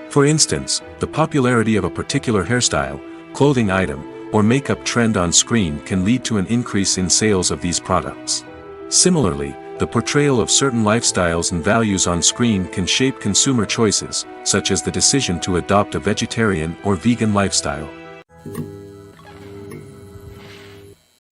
For instance, the popularity of a particular hairstyle, clothing item, or makeup trend on screen can lead to an increase in sales of these products. Similarly, the portrayal of certain lifestyles and values on screen can shape consumer choices, such as the decision to adopt a vegetarian or vegan lifestyle.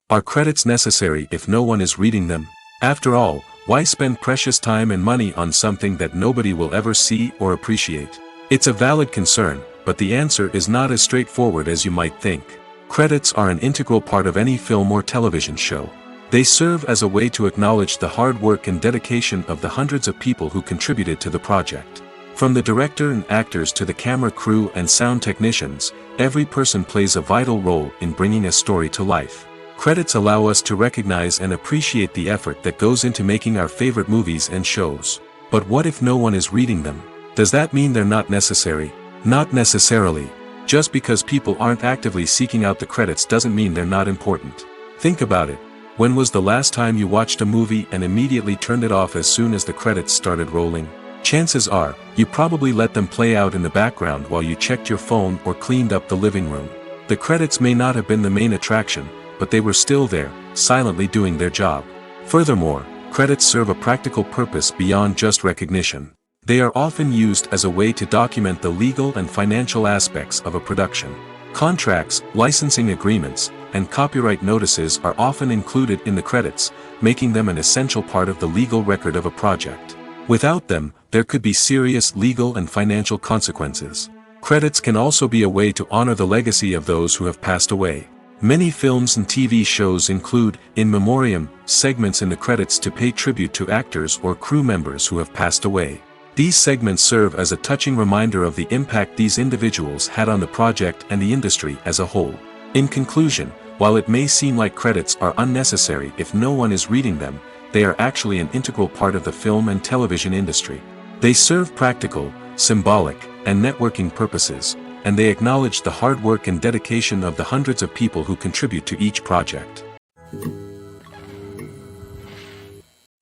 Are credits necessary if no one is reading them? After all, why spend precious time and money on something that nobody will ever see or appreciate? It's a valid concern, but the answer is not as straightforward as you might think. Credits are an integral part of any film or television show. They serve as a way to acknowledge the hard work and dedication of the hundreds of people who contributed to the project. From the director and actors to the camera crew and sound technicians, every person plays a vital role in bringing a story to life. Credits allow us to recognize and appreciate the effort that goes into making our favorite movies and shows. But what if no one is reading them? Does that mean they're not necessary? Not necessarily. Just because people aren't actively seeking out the credits doesn't mean they're not important. Think about it. When was the last time you watched a movie and immediately turned it off as soon as the credits started rolling? Chances are, you probably let them play out in the background while you checked your phone or cleaned up the living room. The credits may not have been the main attraction, but they were still there, silently doing their job. Furthermore, credits serve a practical purpose beyond just recognition. They are often used as a way to document the legal and financial aspects of a production. Contracts, licensing agreements, and copyright notices are often included in the credits, making them an essential part of the legal record of a project. Without them, there could be serious legal and financial consequences. Credits can also be a way to honor the legacy of those who have passed away. Many films and TV shows include, in memoriam, segments in the credits to pay tribute to actors or crew members who have passed away. These segments serve as a touching reminder of the impact these individuals had on the project and the industry as a whole. In conclusion, while it may seem like credits are unnecessary if no one is reading them, they are actually an integral part of the film and television industry. They serve practical, symbolic, and networking purposes, and they acknowledge the hard work and dedication of the hundreds of people who contribute to each project.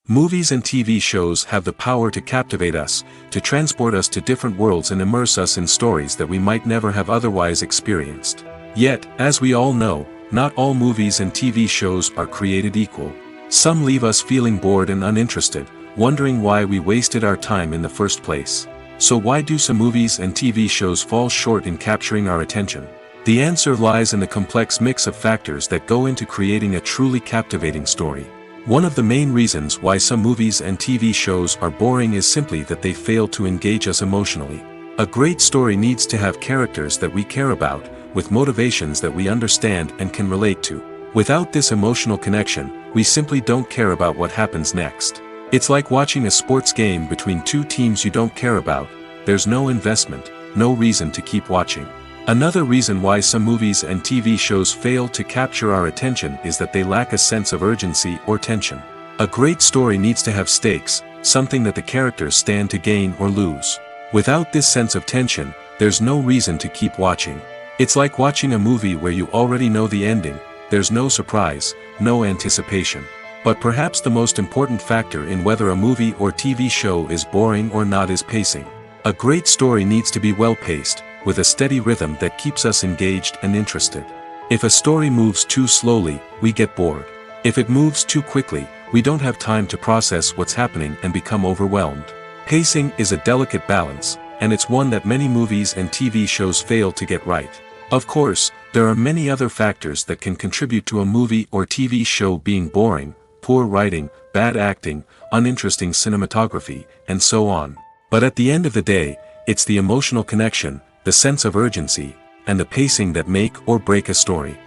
Movies and TV shows have the power to captivate us, to transport us to different worlds and immerse us in stories that we might never have otherwise experienced. Yet, as we all know, not all movies and TV shows are created equal. Some leave us feeling bored and uninterested, wondering why we wasted our time in the first place. So why do some movies and TV shows fall short in capturing our attention? The answer lies in the complex mix of factors that go into creating a truly captivating story. One of the main reasons why some movies and TV shows are boring is simply that they fail to engage us emotionally. A great story needs to have characters that we care about, with motivations that we understand and can relate to. Without this emotional connection, we simply don't care about what happens next. It's like watching a sports game between two teams you don't care about. There's no investment, no reason to keep watching. Another reason why some movies and TV shows fail to capture our attention is that they lack a sense of urgency or tension. A great story needs to have stakes, something that the characters stand to gain or lose. Without this sense of tension, there's no reason to keep watching. It's like watching a movie where you already know the ending. There's no surprise, no anticipation. But perhaps the most important factor in whether a movie or TV show is boring or not is pacing. A great story needs to be well-paced, with a steady rhythm that keeps us engaged and interested. If a story moves too slowly, we get bored. If it moves too quickly, we don't have time to process what's happening and become overwhelmed. Pacing is a delicate balance, and it's one that many movies and TV shows fail to get right. Of course, there are many other factors that can contribute to a movie or TV show being boring. poor writing, bad acting, uninteresting cinematography, and so on. But at the end of the day, it's the emotional connection, the sense of urgency, and the pacing that make or break a story.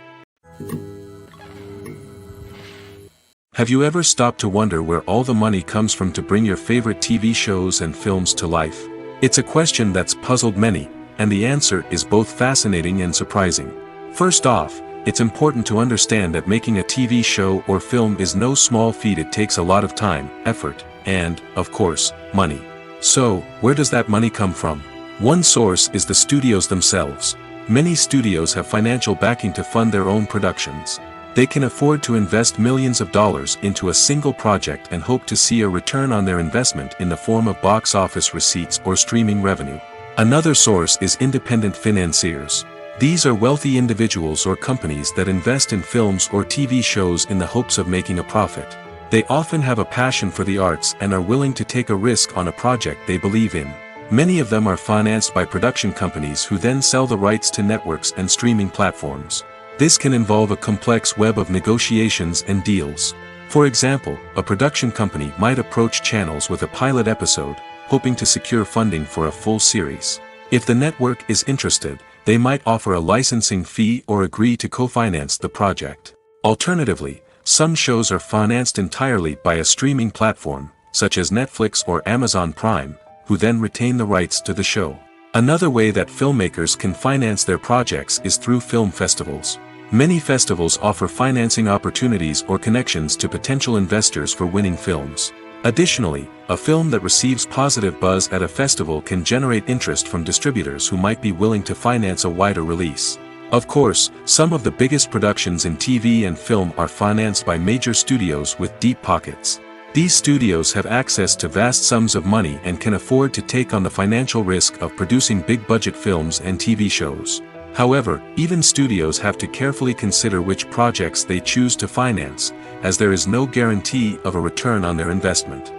Have you ever stopped to wonder where all the money comes from to bring your favorite TV shows and films to life? It's a question that's puzzled many, and the answer is both fascinating and surprising. First off, it's important to understand that making a TV show or film is no small feat. It takes a lot of time, effort, and, of course, money. So, where does that money come from? One source is the studios themselves. Many studios have financial backing to fund their own productions. They can afford to invest millions of dollars into a single project and hope to see a return on their investment in the form of box office receipts or streaming revenue. Another source is independent financiers. These are wealthy individuals or companies that invest in films or TV shows in the hopes of making a profit. They often have a passion for the arts and are willing to take a risk on a project they believe in. Many of them are financed by production companies who then sell the rights to networks and streaming platforms. This can involve a complex web of negotiations and deals. For example, a production company might approach channels with a pilot episode, hoping to secure funding for a full series. If the network is interested, they might offer a licensing fee or agree to co-finance the project. Alternatively, some shows are financed entirely by a streaming platform, such as Netflix or Amazon Prime, who then retain the rights to the show. Another way that filmmakers can finance their projects is through film festivals. Many festivals offer financing opportunities or connections to potential investors for winning films. Additionally, a film that receives positive buzz at a festival can generate interest from distributors who might be willing to finance a wider release. Of course, some of the biggest productions in TV and film are financed by major studios with deep pockets. These studios have access to vast sums of money and can afford to take on the financial risk of producing big-budget films and TV shows. However, even studios have to carefully consider which projects they choose to finance, as there is no guarantee of a return on their investment.